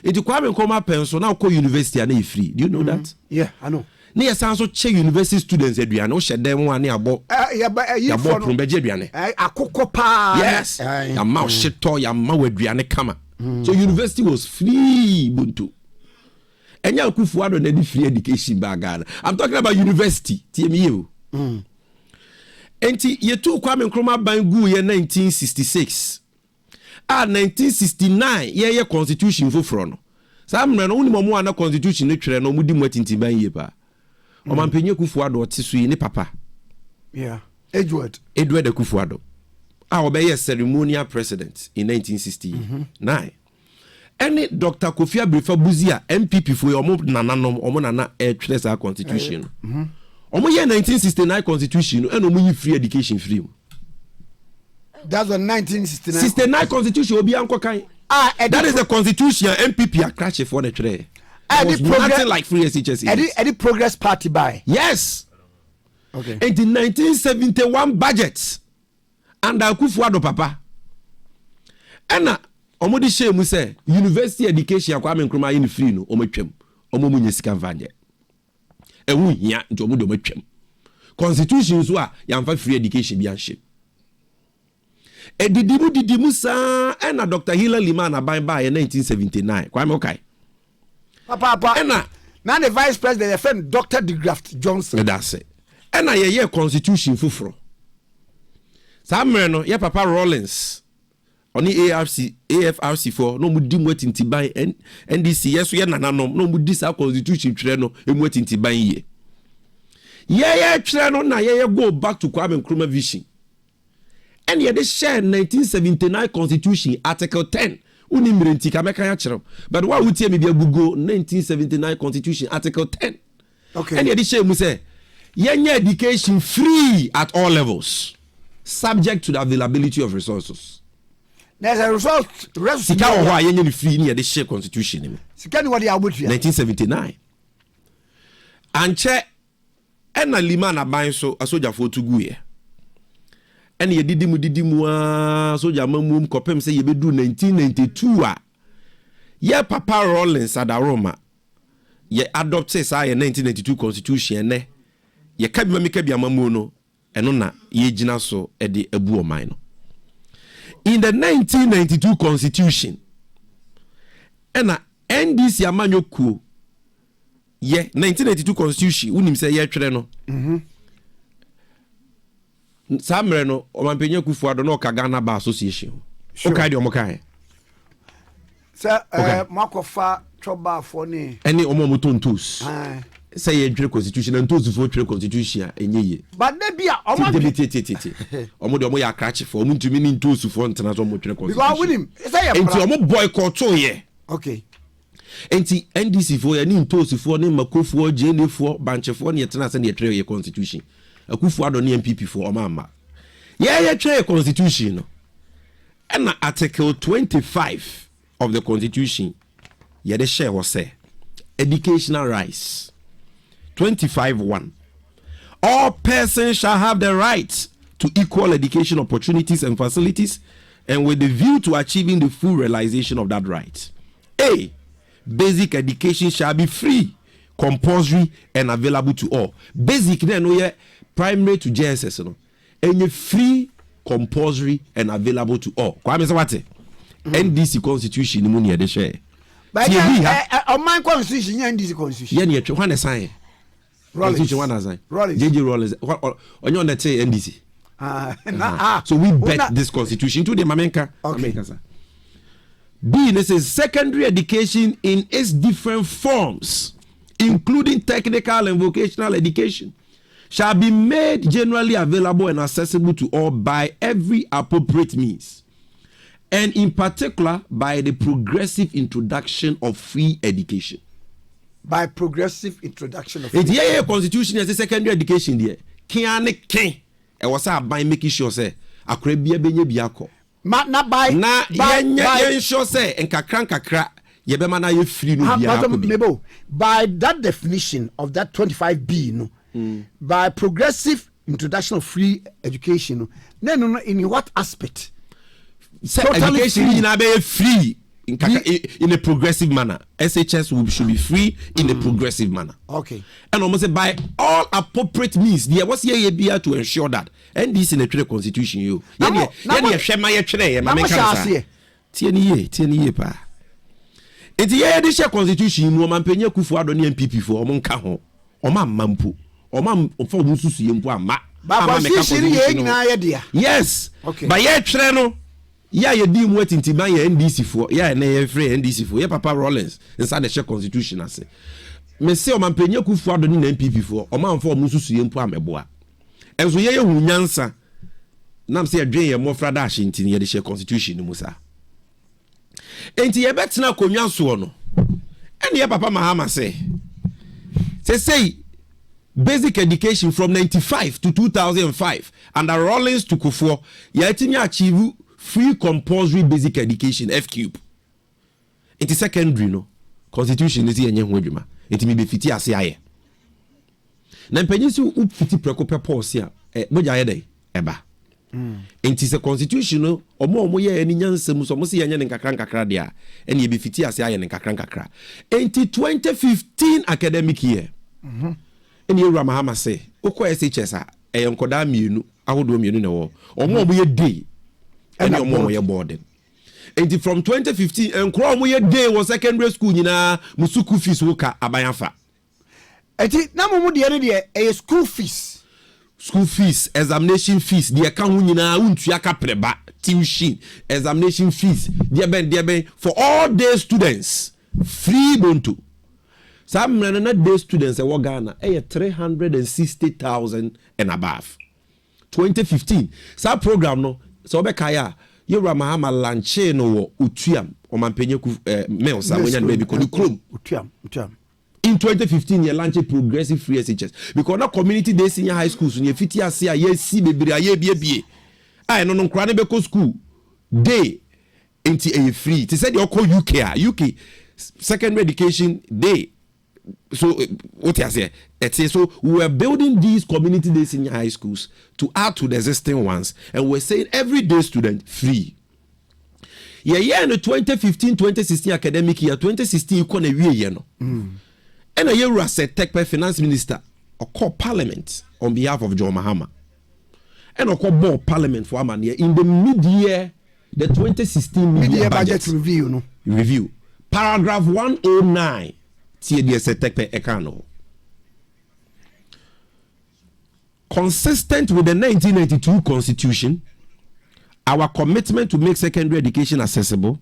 It Kwame Nkrumah pension now call university and free. Do you know that? Yeah, I know. Near also check university students eduano share them one near about from Bejebiane. Yes. Your mouth shit toy your mouth eduane kama. So university was free buntu. And you Kufuado need free education bagana. I'm talking about university. TMU. Enti ye tu Kwame Nkrumah bangu ye 1966. 1969 ye constitution foforo no. Sa amre no uni momo ana constitution no twere no mudi mwatinti ban ye pa. O mampenye Kufuado otiso yi ne papa. Yeah. Edward Kufuado. Obeye ceremonial president in 1969. Any Dr. Kofi Abrefa Buzia MPP for your nananom omo nana twere sa constitution. Omo ye 1969 constitution and omo free education free. That's the 1969. 69 constitution obi anko kan. That is the constitution MPP a crash for the trade. Nothing like free SHS. Any Progress Party by. Yes. Okay. In the 1971 budget under Kufuado papa. And omo di shame say university education Kwame Nkrumah in free no omo twem. Omo munye sika vanje. Ewu hia nti omo do matwem. Constitution so a yamfa free education bi anhye. Didimu sa na Dr. Hila Liman aban ba in 1979. Kwame okay. Papa. Na the vice president the friend Dr. DeGraft Johnson. That's it. Na ye constitution fufuro. Samre no ye papa Rollins. Oni AFRC for no mudi mwatinti ban NDC yeso ye nananom no mudi sa constitution twere no emwatinti ban ye. Ye twere no na ye go back to Kwame Nkrumah vision. And ye de share 1979 constitution article 10 Unimrenti kameka ya chero. But what we tell me dia Google 1979 Constitution Article 10. Okay. And the shame we say yenye education free at all levels, subject to the availability of resources. There's a result. Sika wa yenye free ni the share constitution. Sika ni what they are with 1979. Anche ena lima na ban so asoja fo tugu ye. Ena ye didimu soja mamum kopem se ye bedu 1992 a. Ye Papa Rollins adaroma. Ye adopte sa ye 1992 constitution ne. Ye kabima mi kabia mamu no eno na ye gina so e de abu oman no. In the 1992 constitution ena NDC amanyoku ye 1992 constitution unim se ye twere no samre no omampenye kufu ado no ka Ghana Bar Association o kai de omokai sir makofa choba for ni any omomotontos say ye twere constitution and those for twere constitution enye ye but dey bia omo de omo ya krache for omo ntumi ni ntosu for ntena so omo twere constitution because unim say ye enti omo boycott ye okay. Enti NDC for ni ntosu for ni makofo JN for banche for ni yetena se ni yetre ye constitution akufu ado ni MPP for omama ye tre constitution no and article 25 of the constitution ye de share was say educational rights 25:1 all persons shall have the right to equal education opportunities and facilities and with the view to achieving the full realization of that right. A. Basic education shall be free, compulsory, and available to all. Basic, no, yeah, primary to JSS, no, and free, compulsory, and available to all. Kwame Sawate, NDC Constitution, ni muni ya de share. But my constitution, NDC Constitution. Yeah, you want to sign. Constitution one sign. JJ Rollins. On your net say NDC. So we bet this constitution to the Mamenka. Okay. B, this is secondary education in its different forms, including technical and vocational education, shall be made generally available and accessible to all by every appropriate means, and in particular by the progressive introduction of free education. By progressive introduction of free education. The constitution is secondary education there. Ken. It was by making sure say akrabia benye biako. Na by sure say enkakra ye be mana ye free no biako. By that definition of that 25B no, by progressive introduction of free education no, in what aspect? Totally education be free in a progressive manner. SHS should be free in a progressive manner. Okay. And almost by all appropriate means, there was here be to ensure that. And this in a trade constitution, you. Yani shema ye trade, ma menka. Tieni pa. Enti ye de share constitution mu mampenye kufu ado ni MPP for omonka ho. Oma mampu. Oma for mususu ye mpu ama. Ba constitution ye nyina ye dia. Yes. Okay. Ba ye trade no. Yeah, you deem what in Tiban NDC for. Yeah, and a free NDC for. Yeah, Papa Rollins inside the share constitution. I say, me say, o man penye kufu ado ni MPP for. O man for mususu yempo ameboa. And so ye hunyansa. Nam say a drain ye mofra dash inti ni ye the share constitution ni musa. Enti ye betina konyanso no. And ye Papa Mahama say basic education from 95 to 2005 under Rollins to Kufuor. Ye etimi achieve free compulsory basic education F3. It is secondary no constitution is yenye ho adwuma. It me be fiti ase aye. Na mpanyisu u fiti prekope pause a moja ye dey eba. It is a constitution no omo ye ani nyansam so mo se yenye nkakra de a ene ye be fiti ase aye nkakra. In 2015 academic year. Ene Ewura Mahama say ukọ SHS a enkoda mienu ahodo mienu na wo. Omo ye dey and your mom your boarding. And from 2015 and Chrome ye day was secondary school nyina musuku fees woka abayanfa. Eti na mo de ene de school fees. School fees, examination fees, the account nyina untua ka preba, tuition, examination fees, there ben for all day students free bonto. Some day students e Ghana 360,000 and above. 2015 sa program no so be kaya Yura Mahama lanche no Utiam or Mampenye Mels when you baby called Chrome. Utiam. In 2015, you launched progressive free SHS because now community day senior high schools when you fit here see a yes see baby a ye I no Kranebeko school day into a free. They said you call UK secondary education day. So what I say? So we were building these community day senior high schools to add to the existing ones, and we're saying every day student free. Yeah, in the 2015-2016 academic year, 2016 you can a year no. And a year as a tech finance minister or call parliament on behalf of John Mahama, and or call board parliament for a year in the mid-year, the 2016 mid-year budget review. No? Review paragraph 109. Consistent with the 1992 Constitution, our commitment to make secondary education accessible.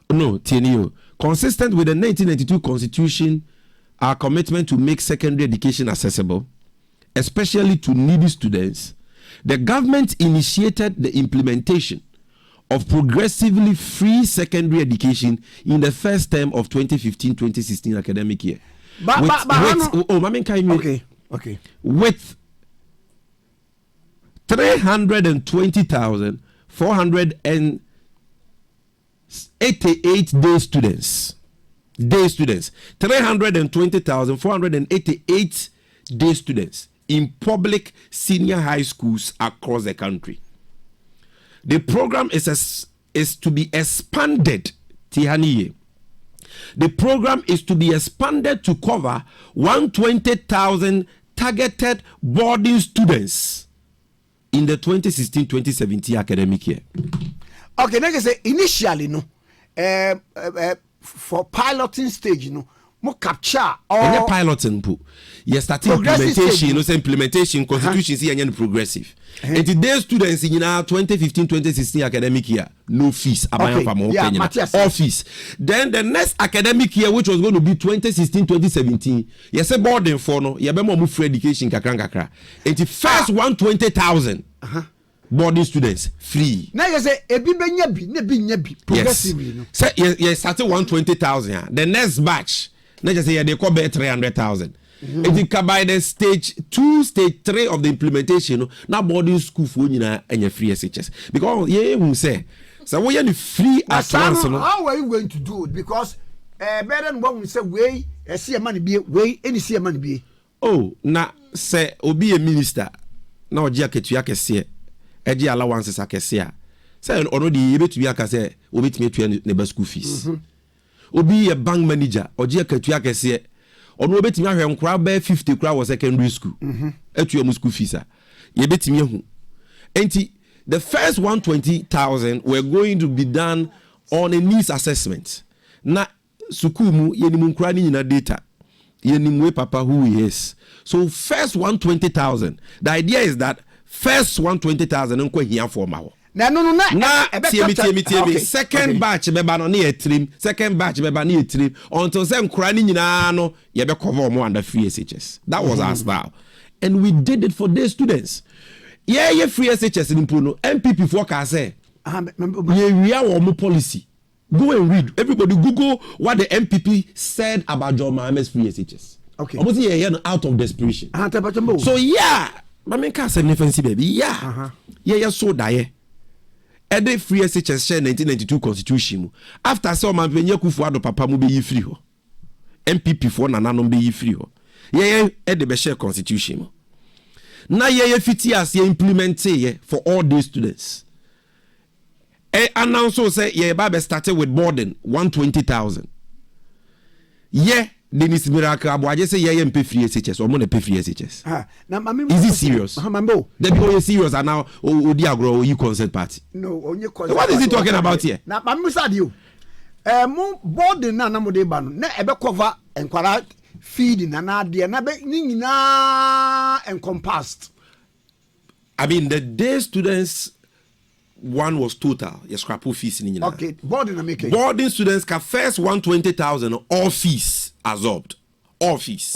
Consistent with the 1992 Constitution, our commitment to make secondary education accessible, especially to needy students, the government initiated the implementation of progressively free secondary education in the first term of 2015-2016 academic year. Okay. With 320,488 day students. 320,488 day students in public senior high schools across the country. The program is to be expanded. Tihaniye. The program is to be expanded to cover 120,000 targeted boarding students in the 2016-2017 academic year. Okay, now say initially no, for piloting stage no, mo capture or piloting po. Yes, starting implementation. No say implementation. Constitution see any progressive. And today students in 2015-2016 academic year, no fees. All fees. Then the next academic year, which was going to be 2016-2017, yes, a boarding for no, you be more free education kakra. And the first 120,000 boarding students free. Now you say ebi be progressively. No. Say you started 120,000. The next batch, now you say they call be 300,000. It by the stage 2, stage 3 of the implementation. Now boarding school for you and your free SHS because who say so we are free at once. How are you going to do it? Because better than one will say way see a money be way any see a money be. Oh, na say obi a minister na oji aketua kese eji allowances akese say already you bet we akase obi timi tua ne school fees. Obi a bank manager oji aketua kese ono betimi ahwe nkura ba 50 kura was secondary school atuamu school fees ye betimi hu enti the first 120,000 were going to be done on a needs assessment na school mu yenimu nkura ni nyina data yenimu papa who he is. So first 120,000, the idea is that first 120,000 nko hia for ma ho na TMT. Second batch beba no na trim, second batch beba na trim until say nkura ni nyina no ye be cover more under free SHS. That was our style, and we did it for these students. Yeah, free SHS in no MPP for ka say we are our policy. Go and read. Everybody Google what the MPP said about John Mahama's free SHS. Okay. Almost out of desperation. So yeah, I mean can't say nothing baby. Yeah. Yeah, so die. Every free SHS share 1992 Constitution. After so man venye Kufuor papa mu be yi free ho. MPP for nananom be yi free ho. Yeah, the be share Constitution. Na yeah fiti as ye implement ye for all these students. And also say yeah Bible started with boarding 120,000. Yeah, Dennis Miracle Abuaje say yeah pay free SHS or money pay free SHS. Is it serious? They be serious and now Odi Agro you consent party. No, only consent. What is he talking about here? Na mamu said you. Mo boarding na mo de ba no na ebe cover enkwara feeding na de na be nyina encompassed. I mean the day students one was total. Yes, scrap fees in okay, boarding na make. Boarding students can first 120,000 all fees absorbed. All fees.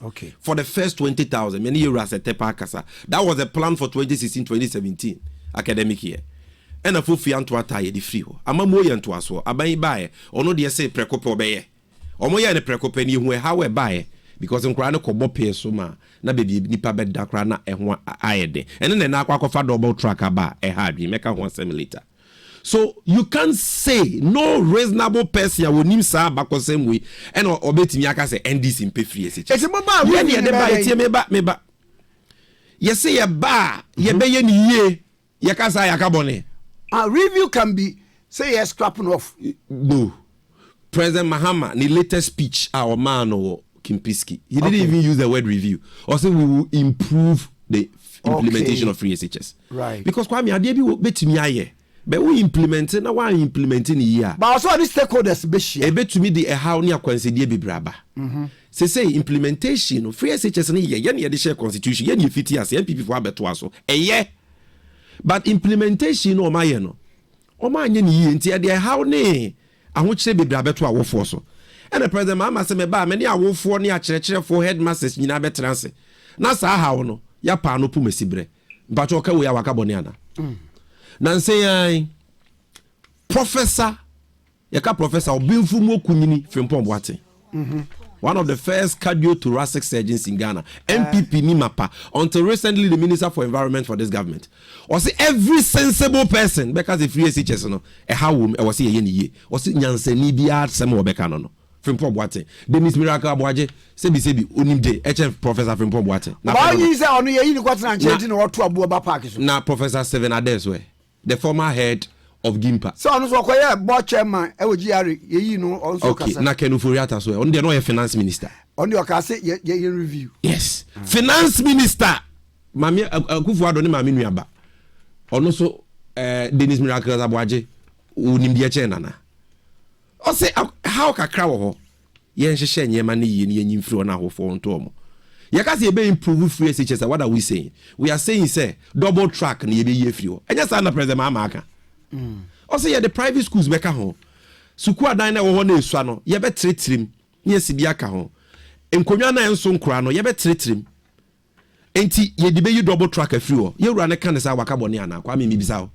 Okay. For the first 20,000, many years at Tepa Kasa. That was a plan for 2016-2017. academic year. And a full fianto attire the free. Ama mo yen to aso. Aban buy. Ono de say prekope obeye. Omo ye ne prekope ni hu how we buy. Because nkra no kobo pay so ma na baby nipa beda kra na ehwo ayede. Ene ne na akwakofa double track aba e hard we make one simulator. So you can't say no reasonable person will nim sa bako same way and obetimi aka say NDC in pay free SHS. Ese mama we ye de ba tie meba. Ye say ye ba ye be ye ni ye ye ka say yakabone. Review can be say yes scrapping off. No. President Mahama the latest speech our man or Kimpiski. He didn't even use the word review. Or say we will improve the implementation of free SHS. Right. Because kwame ade bi betimi aye. But we implementing now one implementing here. But also the stakeholders be share. E betumi the how ni akwansedie bebraba. Say implementation of free SHS ni ye na ye de share constitution ye na fiti as MPP for abeto aso. But implementation no ma ye no. O ma anye ni ye nti de how ni ahokyere bebraba to awofo so. And the president mama say me ba me ni awofo ni akyerɛkyerɛfo headmasters nyina betranse. Na sa how no ya pa no pu mesibre. Mpacho ka we ya waka bone ana. Nancy Professor Yaka Professor Obinfumo Kunyini Frimpong Boate. One of the first cardiothoracic surgeons in Ghana. MPP Nimapa. Until recently the Minister for Environment for this government. Was every sensible person because the free SHS no how was he ye was it nyansani bia semo obeka no. Frimpong Boate. Dennis Miracle Aboaje sebi onimde HF Professor Frimpong Boate. Why you say onu ye ni kwatena nchenti no to abuoba park so. Na Professor Seven Adeswe. The former head of Gimpa. So on so koye board chairman e wo GR ye no also kasa. Okay, na Kenuforiata so. On dey no finance minister. On dey ka say ye review. Yes. Finance minister. Mami Akufo-Addo ne mami nuaba. Ono so Dennis Miracle Aboaje unimde che nana. O say how kakra wo ho. Ye nhehye nyema ne ye ne nyimfiri ona hofo onto omo. You can say improve free SHS. What are we saying? We are saying say double track na ye be ye free. And just under President Mahama. Also the private schools make ho. Suku adan na wo na esua no ye be tretrim. Ye sibi aka ho. Enkonwa na enso nkura no ye be tretrim. Enti ye de be you double track free ho. Ye wura ne kan say waka bone ana kwa me bisa ho.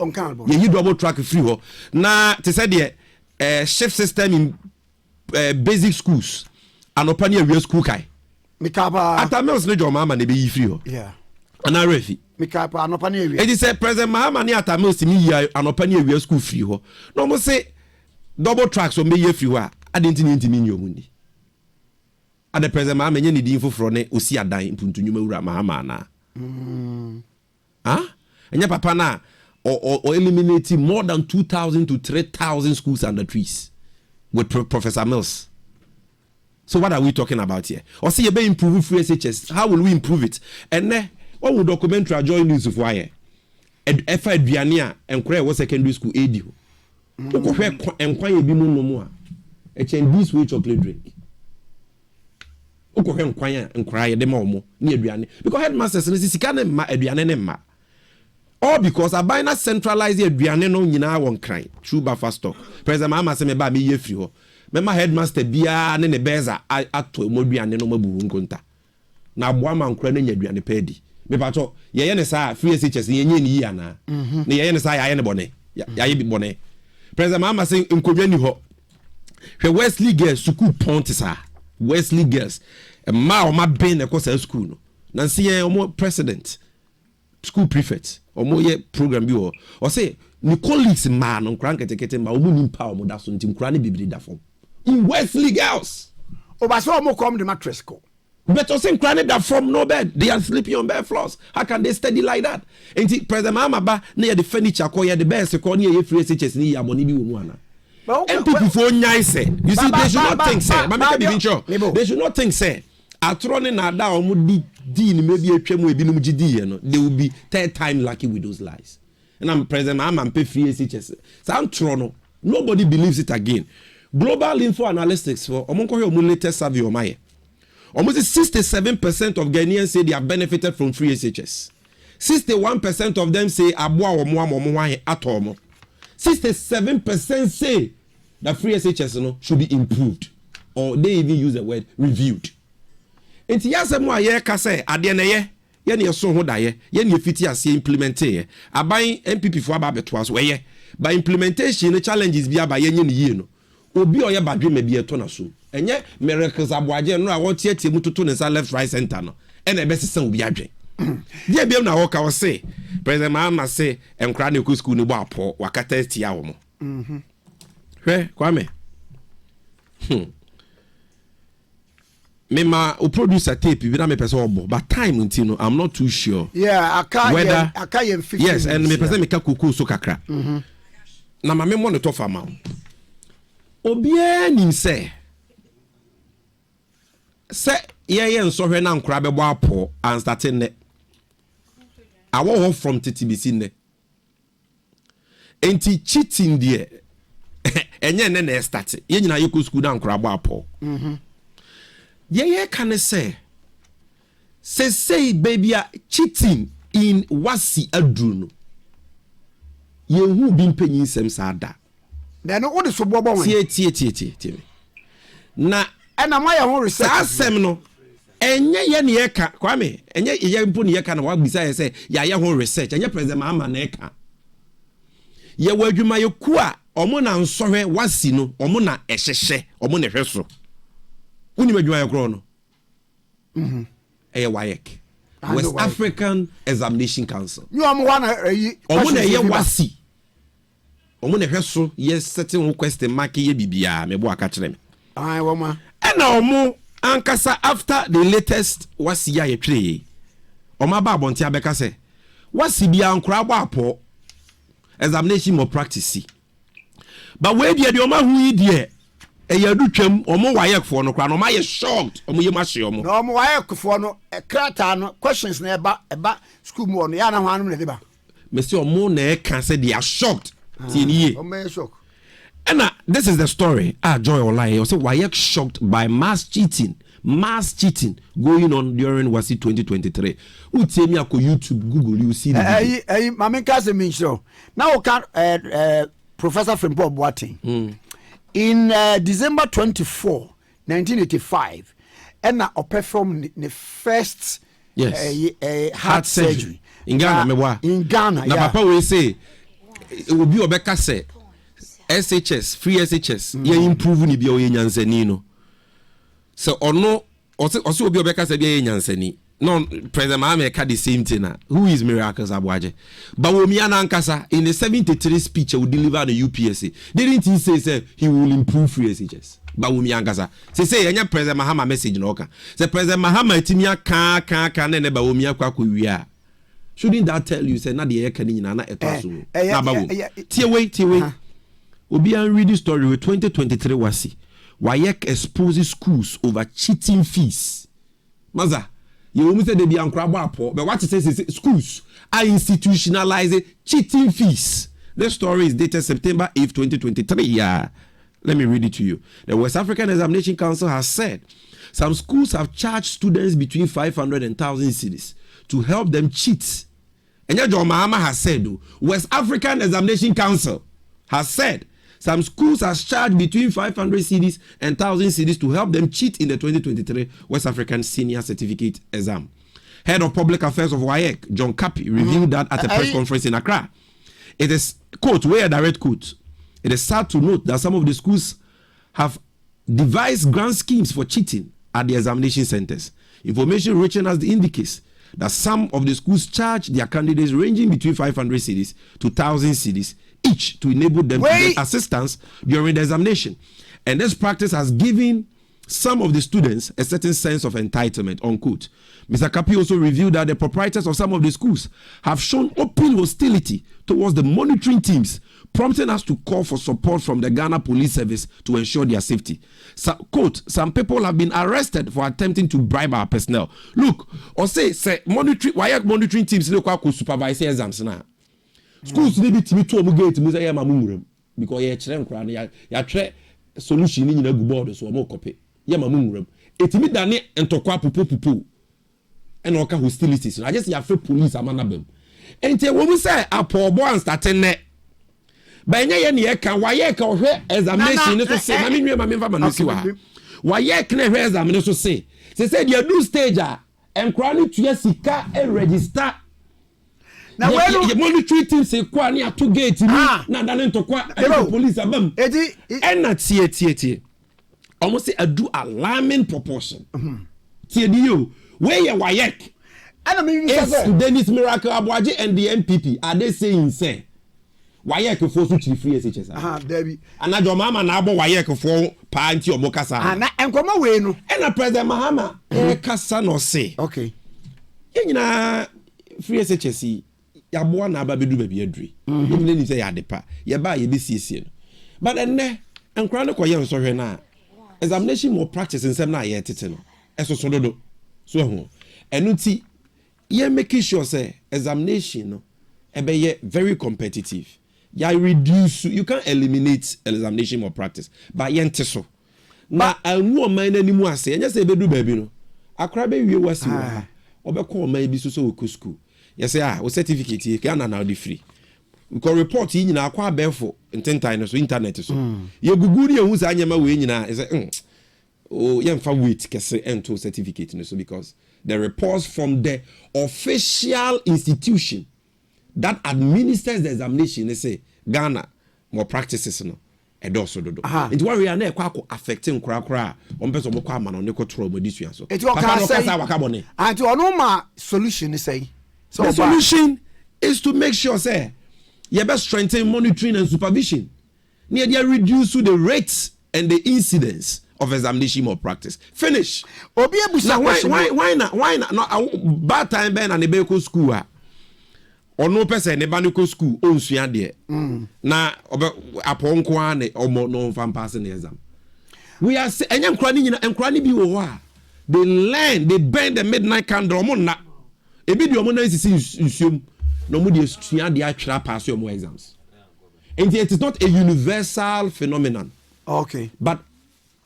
Onkan bo. Ye double track free ho. Na te say the shift system in basic schools. Anopa ne awia school kai. Mikapa Atamels ne jo mama ne be yi free ho. Yeah. Ana refi. Mikapa anopa ne awia. It is President Mahama ne Atamels mi yi anopa ne awia school free ho. No mo say double tracks so me ye free ho a adenti ne ntimi nyo mundi. Ade President Mahama nye ne din foforo ne osi adan mpuntunwuma wura Mahama na. Enya papa na or eliminating more than 2,000 to 3,000 schools under trees with Professor Mills. So what are we talking about here? Or see you be improve free SHS. How will we improve it? And then what would documentary join news of why? Efa aduane a enkora was secondary school AD. Okwohwe enkwan ebi mu no mu a. This way chocolate drink. Okwohwe enkwan a enkora ye de ma omo ne aduane. Because headmasters ne sika ne ma aduane ne ma. All because abina centralize aduane no nyina won kran. True buffer stock. President Mahama say me ba me ye free ho. Mema headmaster bia ne beza ato moduane no mabu nkonta na aboa mankora na nyaduane pedi me pato ye ne sa free SHS ye nye ni yi ana ne ye ne sa ya ye ne bone ya ye bi bone President Mahama say nkodwa ni ho hwe Wesley girls school ponte sa Wesley girls ma o ma ben e ko sa school no na nsi ye o president school prefect o mo ye program bi ho o say ni colleagues ma no nkran ketekete ma o mu nimpa o mo da so ntim nkran ne bibiri da fom in Wesley girls. Obaso mo come the mattress ko. But also crying that from no bed. They are sleeping on bare floors. How can they study like that? And President Mahama ba near the furniture ko the best ko near free SHS ni ya money bi wo mu ana. And people for nyai say. You see they should not think say. Mama be sure. They should not think say. Atrone na da o mu di ni maybe atwam ebinum gidi no. They will be third time lucky with those lies. And I'm President Mahama pay free SHS. Sam trono. Nobody believes it again. Global Info Analytics for omonko your latest survey o maye. Almost 67% of Ghanaians say they have benefited from free SHS. 61% of them say aboa omo atomo. 67% say that free SHS should be improved, or they even use the word reviewed. Enti yasem wa ye ka say ade na ye ne so ho daye ye ne fiti ase implement ye aban MPP fo aba beto aso ye by implementation the challenges bi aba ye nye ne yie no obi oye badwema bi eto na so enye miracles aboaje no a wotiatie mutoto ne sa left right center no ena ebe sesa obi adwen dia biem na wo ka wo say president Mahama say enkra na ku school ni bo apo wakata tia wo mo hwe kwame Mema o producer tape bi na me pese obo but time until no I'm not too sure. Yeah, aka yen 50. Yes, and me pese me ka kuku so kakra. Na ma me mo no to fama. Obia nim se ye nso hwe na nkura bebo apo and starting ne. Awo ho from TTBC ne. Enti cheating there. Enye ne na start. Ye nyina ye ko school na nkura bo apo. Ye can say baby cheating in wasi adru ye hu bi mpanyin sem sada na no wode so bobo wen tie na na ma ya ho research asem no enye ye ne ye ka kwame enye ye mpo ne ye ka na wagbisa ye say ya ye ho research enye president Mahama na eka ye wadwuma ye ku a omo na nsohwe wasi no omo na ehyehye omo ne hweso uni madwuma ye kro no WAEC West African Examination Council you am one omo na ye wasi omo na hweso ye setting question mark ye bibia me bo aka kire me ai woma ena omo ankasa after the latest wasi ya ye twere omo ba abonti abeka se wasi bia nkura gba apo examination malpractice but we de omo hu yi de eyadu twam omo WAEC fo no kra no ma ye shocked omo ye ma hye omo no omo WAEC fo no krata no questions na eba school mu no ya na ho anu na deba me say omo na e kan say they are shocked tie omo shock and this is the story joy online you say WAEC shocked by mass cheating going on during wasi 2023 utie mi akọ YouTube Google you see the video mama ka say me show now we can Professor Frimpong Boateng in December 24, 1985, and I performed the first heart surgery in Ghana. In Ghana, now Papa will say it will be Obeka say SHS, free SHS, you improve ni bi o nyansani no. So ono also will be Obeka say bi nyansani. No, President Mahama had the same thing. Who is Miracles Abuaje? But Womiana Ankasa in the 73 speech he will deliver the UPSC. Didn't he say he will improve free SHS? But Womiana Ankasa say any President Mahama message no ka. Say President Mahama timia ka ne ba Womia kwa kuwia. Shouldn't that tell you say na the air can na etoso. Na ba wo. Tie wait. Obi an read the story with 2023 wasi. WAEC exposes schools over cheating fees. Maza you say they be uncrabble apo, but what it says is schools are institutionalizing cheating fees. The story is dated September 8, 2023. Yeah. Let me read it to you. The West African Examination Council has said some schools have charged students between 500 and 1,000 cedis to help them cheat. And yet John Mahama has said, West African Examination Council has said some schools have charged between 500 cedis and 1,000 cedis to help them cheat in the 2023 West African Senior Certificate Exam. Head of Public Affairs of WAEC, John Kapi, revealed that at a press conference in Accra. It is, quote, where a direct quote, it is sad to note that some of the schools have devised grant schemes for cheating at the examination centers. Information reaching us indicates that some of the schools charge their candidates ranging between 500 cedis to 1,000 cedis each to enable them to get assistance during the examination. And this practice has given some of the students a certain sense of entitlement, unquote. Mr. Kapi also revealed that the proprietors of some of the schools have shown open hostility towards the monitoring teams, prompting us to call for support from the Ghana Police Service to ensure their safety. So, quote, some people have been arrested for attempting to bribe our personnel. Look, or say monitoring teams could supervise exams now. Schools need to be to omugate musa ya mamumurem because ye chere nkra na ya tire solution ni nyina guboard so mo copy ya mamumurem etimi dane entokwa pupu and oka hostilities I just ya fe police amana bam enti wo mu say apobo and starting ne ba nya ye ne ye ka wa ye ka ohwe examination so say na menwe ma memfa ma no si wa ye ka na hwe examination so say dia do stage a enkura ni tuya sika register na we monetary team say kwa ni ato gate ni na dane ntokwa police abam na tie almost say adu alarming proportion tie di yo where you wayek and I mean Dennis Miracle Abuaje and the MPP are they saying say wayek for so free SHS Debbie anajo mama na abo wayek for pa anti omokasa na enkoma we no na President Mahama kasa no say okay yenyina free SHS yaboa na aba bedu ba bi aduri yemle ni say yadepa ye ba ye be siesie no but enne enkra ne koye nso hwe na examination more practice nsem na ye tete no eso dodo so ho enu ti ye make sure say examination no ebe ye very competitive ya reduce you can eliminate examination more practice but ye nteso na anu o man animu ase enye say bedu ba bi no akra be wie wasi wa obekọ o man bi so we school yes o certificate ye kana na the free we can report yi nyina akwa abefo intentan so internet so ye gugu ni ehun sa anyama we nyina say oh ye mfa wait kese ento certificate no so because the reports from the official institution that administers the examination they say Ghana more practices no edoso dodo nti we are na ekwa affecting kura on person mo kwa ama no ne ko tro mo disua so papa no kasa waka bone anti ono ma solution ni say so the solution is to make sure say you best strengthen monitoring and supervision near they reduce the rates and the incidence of examination more practice finish obi ebusa question why not no bad time ben na be ko school a ono person ne ba ne ko school onsua de na aponko ane omo no fam pass the exam we are enya nkra ni bi wo ho a they burn the midnight candle omo na ebi di omo na sisi nsuom no mu de sua de atwera pass your exams and it is not a universal phenomenon okay but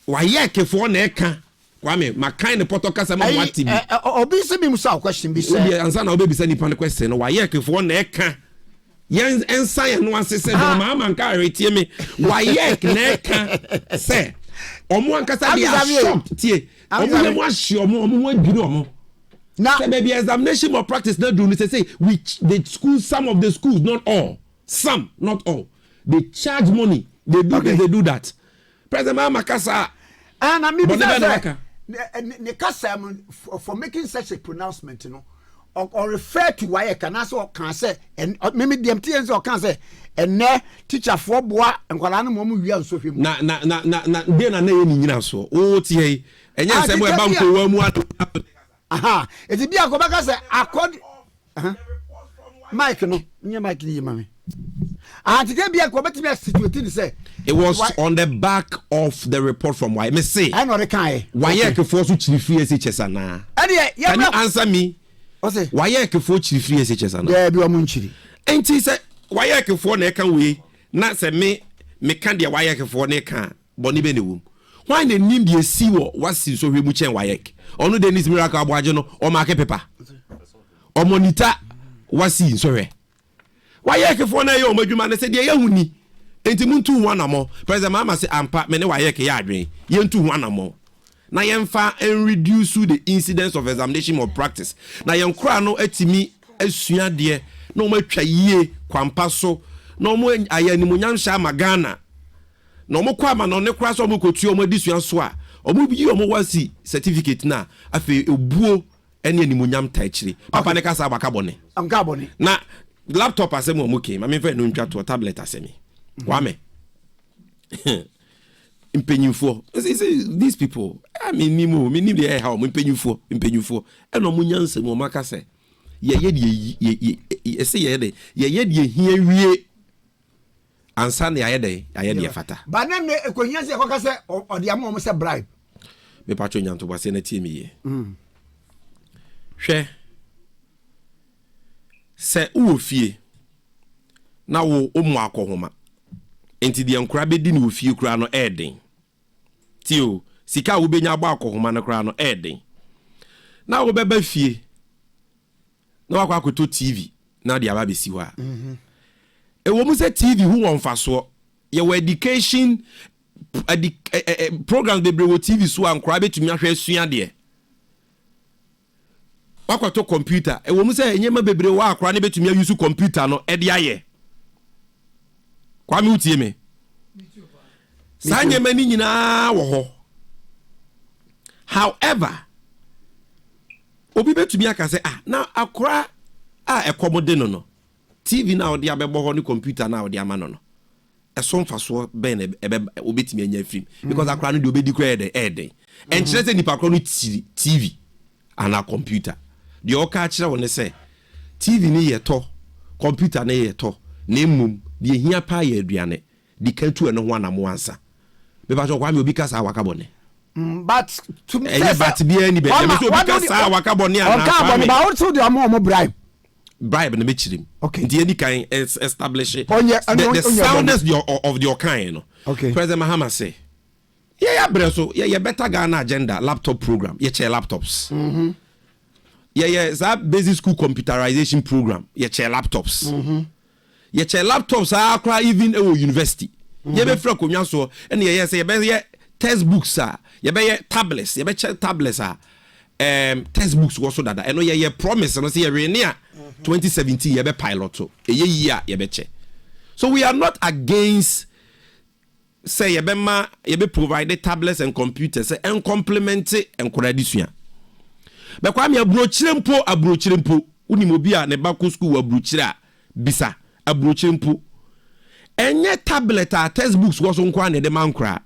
why yeke for na eka kwame my kind poto kasa ma wati bi obi se bi musa question bi say obi ansa na obi bi say ni pan question no why yeke for na eka yen ensan no asese do ma nka retie me why yeke na eka say omo ankasa dia shop tie omo le mo ahye omo adwiri omo now baby examination or practice not do say which the schools some of the schools not all some not all they charge money they do okay. They do that President Mahama kasa and I mean ne kasa for making such a pronouncement you know or refer to why can also can say and maybe the MTNs or can say and ne teacher for boa and kwala no mo wi anso hwem na dey na ye ni nyina so o tie enye se mo e ba nko wa mu eti bia ko baka say accord Mike no nye Mike ni mame ati bia ko betimi situate ni say it was on the back of the report from why me say I know the kind why you for so chiri free SHS ana can you answer me say why you for chiri free SHS ana there bi o mun chiri enti say why you for na kan we na say me kan de why you for na kan boni be ne wom why na nim de si wo wasi so hwe mu chen why onu Dennis Miracle Abuaje no o market paper o monitor wasi so hwe why you for na ye o madwuma na say de ye huni enti muntu hu anamo President Mahama say ampa me ne why ye adwen ye ntu hu anamo na yemfa and reduce the incidence of examination or practice na yenkora no atimi asua de na o matwa yie kwampa so na o mo ayanimunyam sha magana na o mo kwa ma no ne kora so o mo kotu o mo disua so a o mo bi o mo wasi certificate na afi obuo ene animunyam ta chiri papa ne kasa abaka bone amka bone na laptop asemo mo ke ma me fa no ntwa to tablet asemi wame impenyufo these people I mean me dey how impenyufo eno mo nyanse mo maka se ye de say ye de hia wie ansa na ye de fata ba na ne ekohia se koka se ode am mo se bribe me patcho nyanto ba se na tie me ye hwe se wo fie na wo omu akohoma enti de nkura bedi ni ofie kura no eden tio sika wo benya agba akohoma no kura no eden na wo beba fie na wakwa akoto TV na de aba besi ho a ewo mu se TV hu won faso ye wo education programs bebre wo TV so ankura betumi ahwe asua de wakwato computer e wo mu say enyema bebre wa akra ne betumi use computer no e de aye kwa mi utie me sanyema ni nyina wo ho. However, obi betumi aka say na akra ekomode no TV na odi abebo ho ni computer na odi ama no eson faso ben obetimi anya film because akra no de obedi kra eden and chese ni pakro no TV and a computer de oka kire woni say TV ni yeto computer na yeto na mum de hia pa ye aduane de katu eno ho anamo ansa be ba so kwa me obi kasa wakabone but to me but be any be me so obi kasa wakabone ana wakabone ba also de amo bribe na mechirim okay the any kind establish the soundness of your kind no okay President Mahama say yeah breso yeah better Ghana agenda laptop program yeah chair laptops yeah that basic school computerization program yeah chair laptops yeah chair laptops are even university yeah be fra konwa so and yeah say yeah textbooks yeah be tablets yeah be tablets textbooks also that and yeah promise and say yeah 2017 yeah be pilot so yeah be che. So we are not against say you be provide tablets and computers and complement and credit. But kwa mi abrochirempo unimobi a ne bako school abrochira bisa abrochirempo enye tablet a textbooks wo so nkwa ne de mankra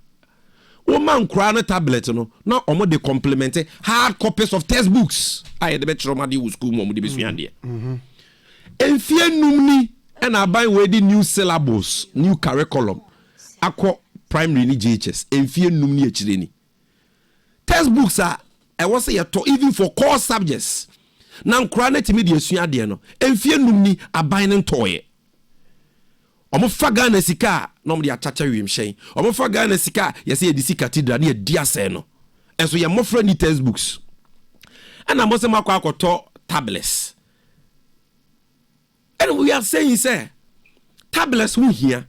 wo mankra no tablet no na omo de complement hard copies of textbooks I de be chiroma de school mo de be suande enfie numni and aban we di new syllabus new curriculum akọ primary ni JHS enfie numni akire ni textbooks are I was say even for core subjects na nkura na timi de asua de no enfie numni aban ne ntoye omo faga na sika na omo de achacha wiem hyen omo faga na sika yesi edisi cathedral na edi ase no enso ye mofra ni textbooks ana mo se makwa akoto tablets. And we are saying, say, tablets who here,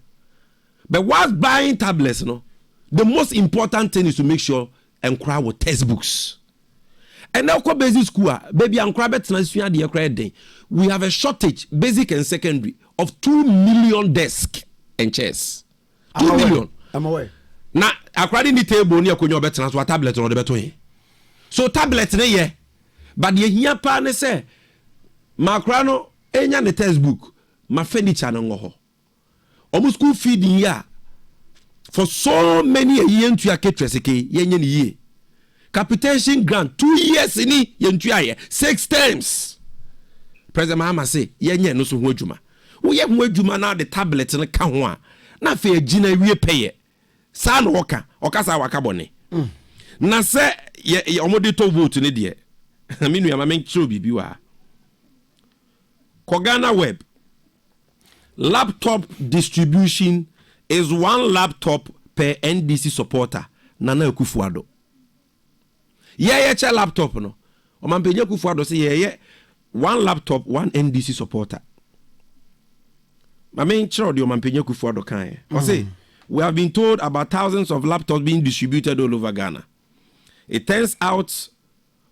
but whilst buying tablets, no, the most important thing is to make sure and cry with textbooks. And now, basic school, baby, and cry we have a shortage, basic and secondary, of 2 million desks and chairs. 2 million. I'm aware. Now, according to the table, near Kunyo Betras, what tablet or the better. So, tablets, yeah, but the here partner say, Macrano. Enya the textbook ma furniture no ngo ho omo school feeding ya for so many a year ntua ketweseke yenye ni ye capitation grant 2 years ni yentua ye 6 terms. President Mahama say yenye no so ho adwuma wo ye ho adwuma na the tablet no ka ho a na fa agina wie peye sa no okasa waka bone na se ye omo de to vote ni de aminu ya ma men kiro bibi wa Kogana Web laptop distribution is 1 laptop per NDC supporter. Nana Kufuado. Yeah, laptop no. Omampenye Kufuado say yeah 1 laptop 1 NDC supporter. I mean, sure the Omampenye Kufuado kan. I say we have been told about thousands of laptops being distributed all over Ghana. It turns out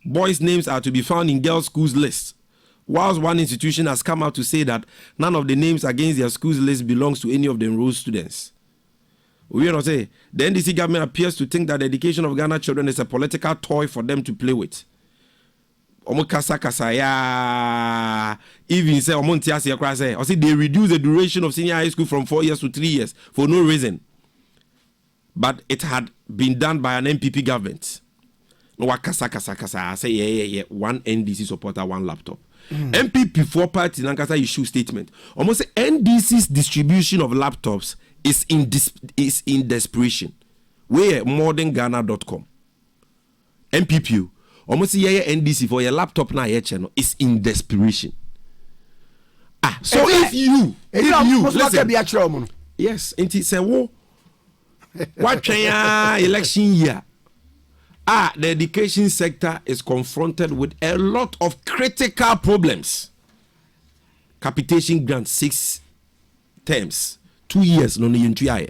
boys' names are to be found in girls' schools lists. Whilst one institution has come out to say that none of the names against their schools list belongs to any of the enrolled students. We not say the NDC government appears to think that the education of Ghana children is a political toy for them to play with. Even say they reduce the duration of senior high school from 4 years to 3 years for no reason. But it had been done by an MPP government. No kasa say yeah 1 NDC supporter 1 laptop. MPP for party nankasa issue statement. Almost say NDC's distribution of laptops is in desperation. Where modernghana.com. MPP almost say yeah NDC for your laptop na your channel is in desperation. So if you listen, yes, and it say wo what election year. The education sector is confronted with a lot of critical problems. Capitation grant 6 terms, 2 years no yentuaye.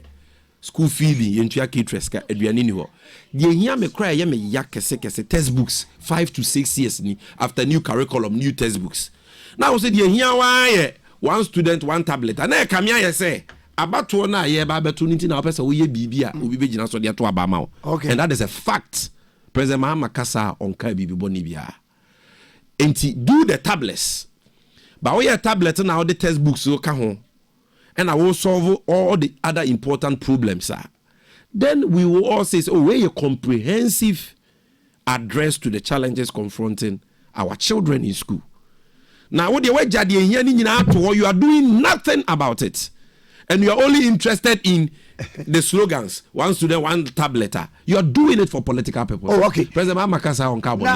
school feeding yentua caterers ka aduane ni ho de hia me cry ye me ya kese textbooks 5 to 6 years ni after new curriculum new textbooks now say de hia wa ye one student one tablet and e kamia ye say abato na ye ba beto nti na opese wo ye bibia obi begina so de to abama wo and that is a fact. President Mahama kasa onka bibi boni bia enti do the tablets but we tablet na all the textbooks so ka ho and I will solve all the other important problems, sir. Then we will all say, oh, we're a comprehensive address to the challenges confronting our children in school. Now, what you are doing nothing about it. And you are only interested in the slogans, one student, one tablet. You are doing it for political purposes. Oh, okay. President Mamakasa on carbon.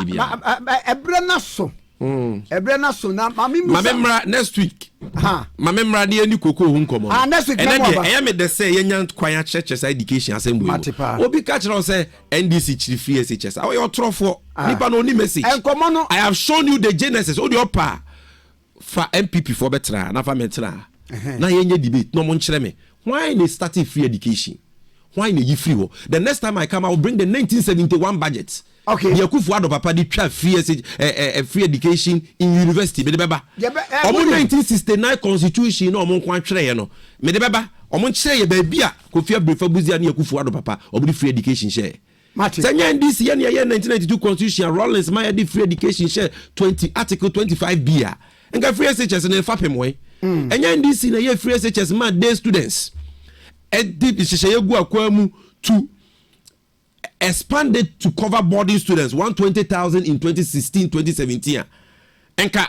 Ebrena so na mamemra next week mamemra de ani koko hu nkomo next week I me the say yenya kwanya churches education assembly obi ka kire say NDC chiri free SHS how your trofo nipa no ni message I have shown you the genesis o de opa fa MPP for betra na fa metra na yenya debate no mo nkire me why they starting free education why they free wo the next time I come I will bring the 1971 budget. Okay. The Akufuado Papa did try free education in university. Me de beba. 1969 constitution no mon kwan twere no. Me de beba. Omon kyere ye ba bia Kofi Abrefa Buzia ne Akufuado Papa obudi free education share. Sanya this year 1992 constitution Rollins my di free education share 20 article 25B a. Enga free SHS ne fapem we. Enya this na ye free SHS man day students. Edip ishye gu akwamu to expanded to cover boarding students 120,000 in 2016-2017 enka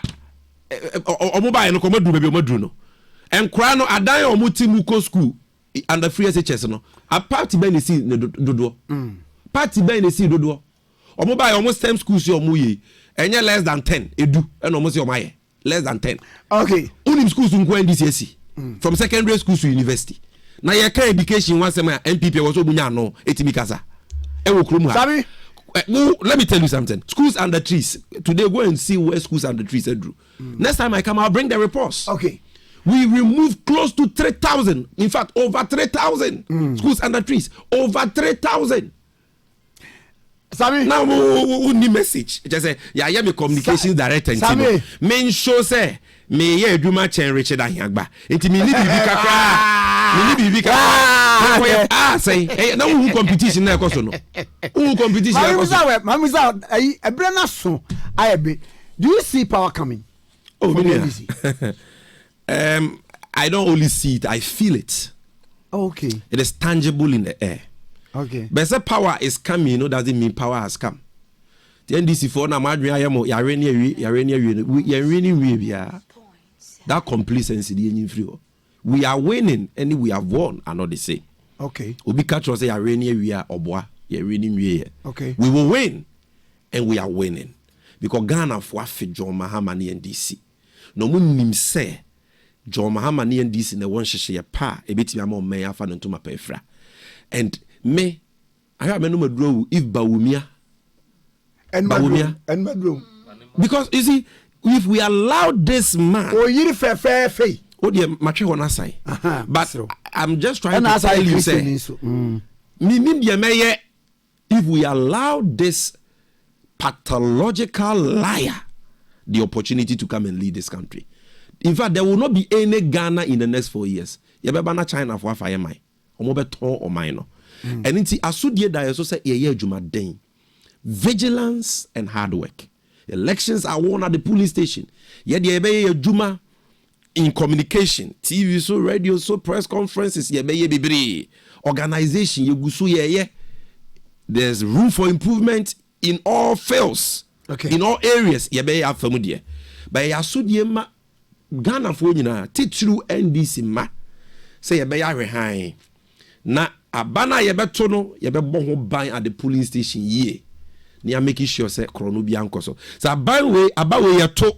omoba no komadu be omadu no enkra no adan omuti ko school under free SHS no a party benesi dodo party benesi dodo omoba omo STEM schools yo omuye enye less than 10 edu eno omo se omaye less than 10 okay unim schools nko NDCSC from secondary school to university na ye ka education one sem MPP was obunya no etimi kasa. Sorry? Let me tell you something. Schools under trees. Today, go and see where schools under trees are. Next time I come, I'll bring the reports. Okay. We removed close to 3,000. In fact, over 3,000 schools under trees. Over 3,000. Sammy, now we need message. Just say, yeah, me communications director. Sammy, main show say, me ye do much and Richard Ayagba. It me need say, hey, now who competition na koso no. Who competition na koso. Mamisa, Ebrena so, I be. Do you see power coming? Oh, I don't only see it, I feel it. Okay. It is tangible in the air. Okay. But the power is coming, doesn't mean power has come. The NDC for na madri ayamo yareni that complacency the free. We are winning and we have won and not the same. Okay. Obi catch us say yareni we are obwa yareni. Okay. We will win and we are winning because Ghana for John Mahama ni NDC. No mun nim say John Mahama ni NDC na won hye pa ebetimi am man afa no ntoma pa efra. And me I have no madro if Bawumia and Madro. Because you see, if we allow this man, oh, you fair. Oh, dear, mature on our side. But I'm just trying to tell you, say, if we allow this pathological liar the opportunity to come and lead this country, in fact, there will not be any Ghana in the next 4 years. You better not China for fire mine, or more better or minor. And it's asudie da so say ye adwumaden. Vigilance and hard work. Elections are won at the polling station. Ye de be adwuma in communication, TV so, radio so, press conferences ye be bibiri. Organization ye gusu ye. There's room for improvement in all fields. Okay. In all areas ye be afamudie. But ye asudie ma Ghana fo nyina titru NDC ma say ye be arehan. Na abana yebeto no yebebo ho ban at the polling station ye ni a make sure say krono bi ankoso so abawe yeto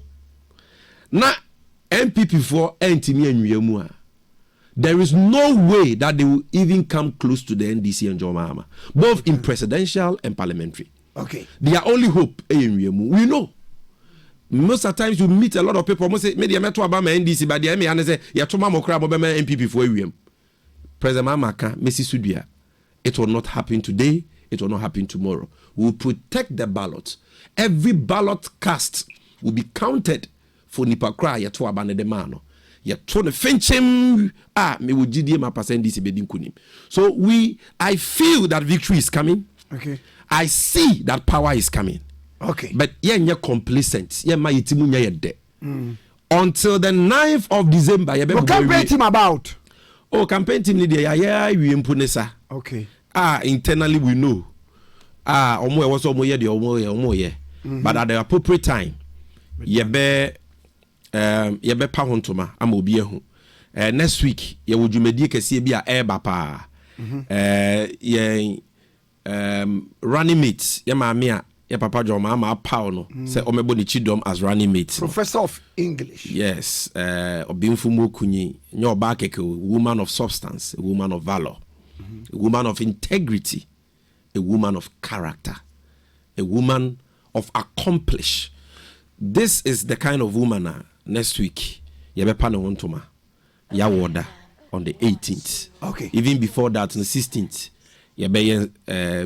na MPP for entimi anwiamu a there is no way that they will even come close to the NDC and John Mahama, both in presidential and parliamentary. Okay, their only hope anwiamu. We know most of the times you meet a lot of people must say media meto aba NDC but the me say yeto mamokra bo be MPP for awiem. President Mahama Messi Sudia. It will not happen today. It will not happen tomorrow. We will protect the ballot. Every ballot cast will be counted for nipa kra yeto abane de mano. Yeto ne fenchem me will GDM ma percent this bedin kunim. So I feel that victory is coming. Okay. I see that power is coming. Okay. But ye complacent. Ye ma yitimu nya yede. Until the 9th of December. What campaign team about? Oh, campaign team leader we impunesa. Okay. Internally we know. Omo was omo ye de omo ye. But at the appropriate time, yebe pa hontoma ama obi ehu. Next week ye wo dwumadi kese bi a eba pa. Running mate ye maame a ye papa John ma pa no say omebo ni chidom as running mate. Professor of English. Yes, obimfumo kunyi nye oba keke, woman of substance, a woman of valor, a woman of integrity, a woman of character, a woman of accomplish. This is the kind of woman next week yebepa no wontoma ya woda on the 18th. Okay. Even before that, on the 16th,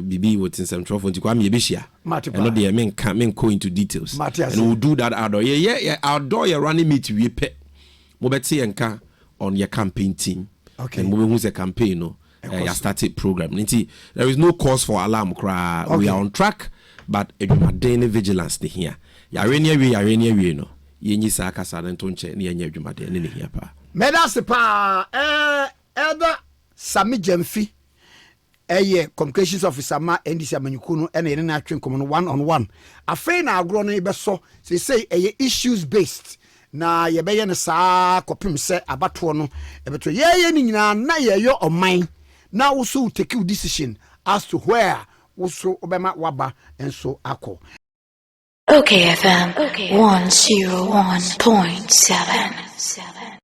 bibi with in some trouble to come yebishia. And not the men can go into details. And we'll do that outdoor. Yeah, outdoor you're running me to we pet Mobeti and on your campaign team. Okay. And moving who's a campaign, no, started program. There is no cause for alarm cry. Okay. We are on track, but a daily vigilance here. Yarenia we no. Yenyi saka salentonche ni yenye jumade ni here pa. Medase pa elder Sammy Gyami communications officer ma NDC amanyukuno ene ene na atwen komo no 1-on-1 afei na agro no ibeso say issues based na ye beye ne saa kopim se abato no ebeto ye ni nyina na ye yo oman na wo so take decision as to where wo so obema waba enso akọ. OKFM 101.7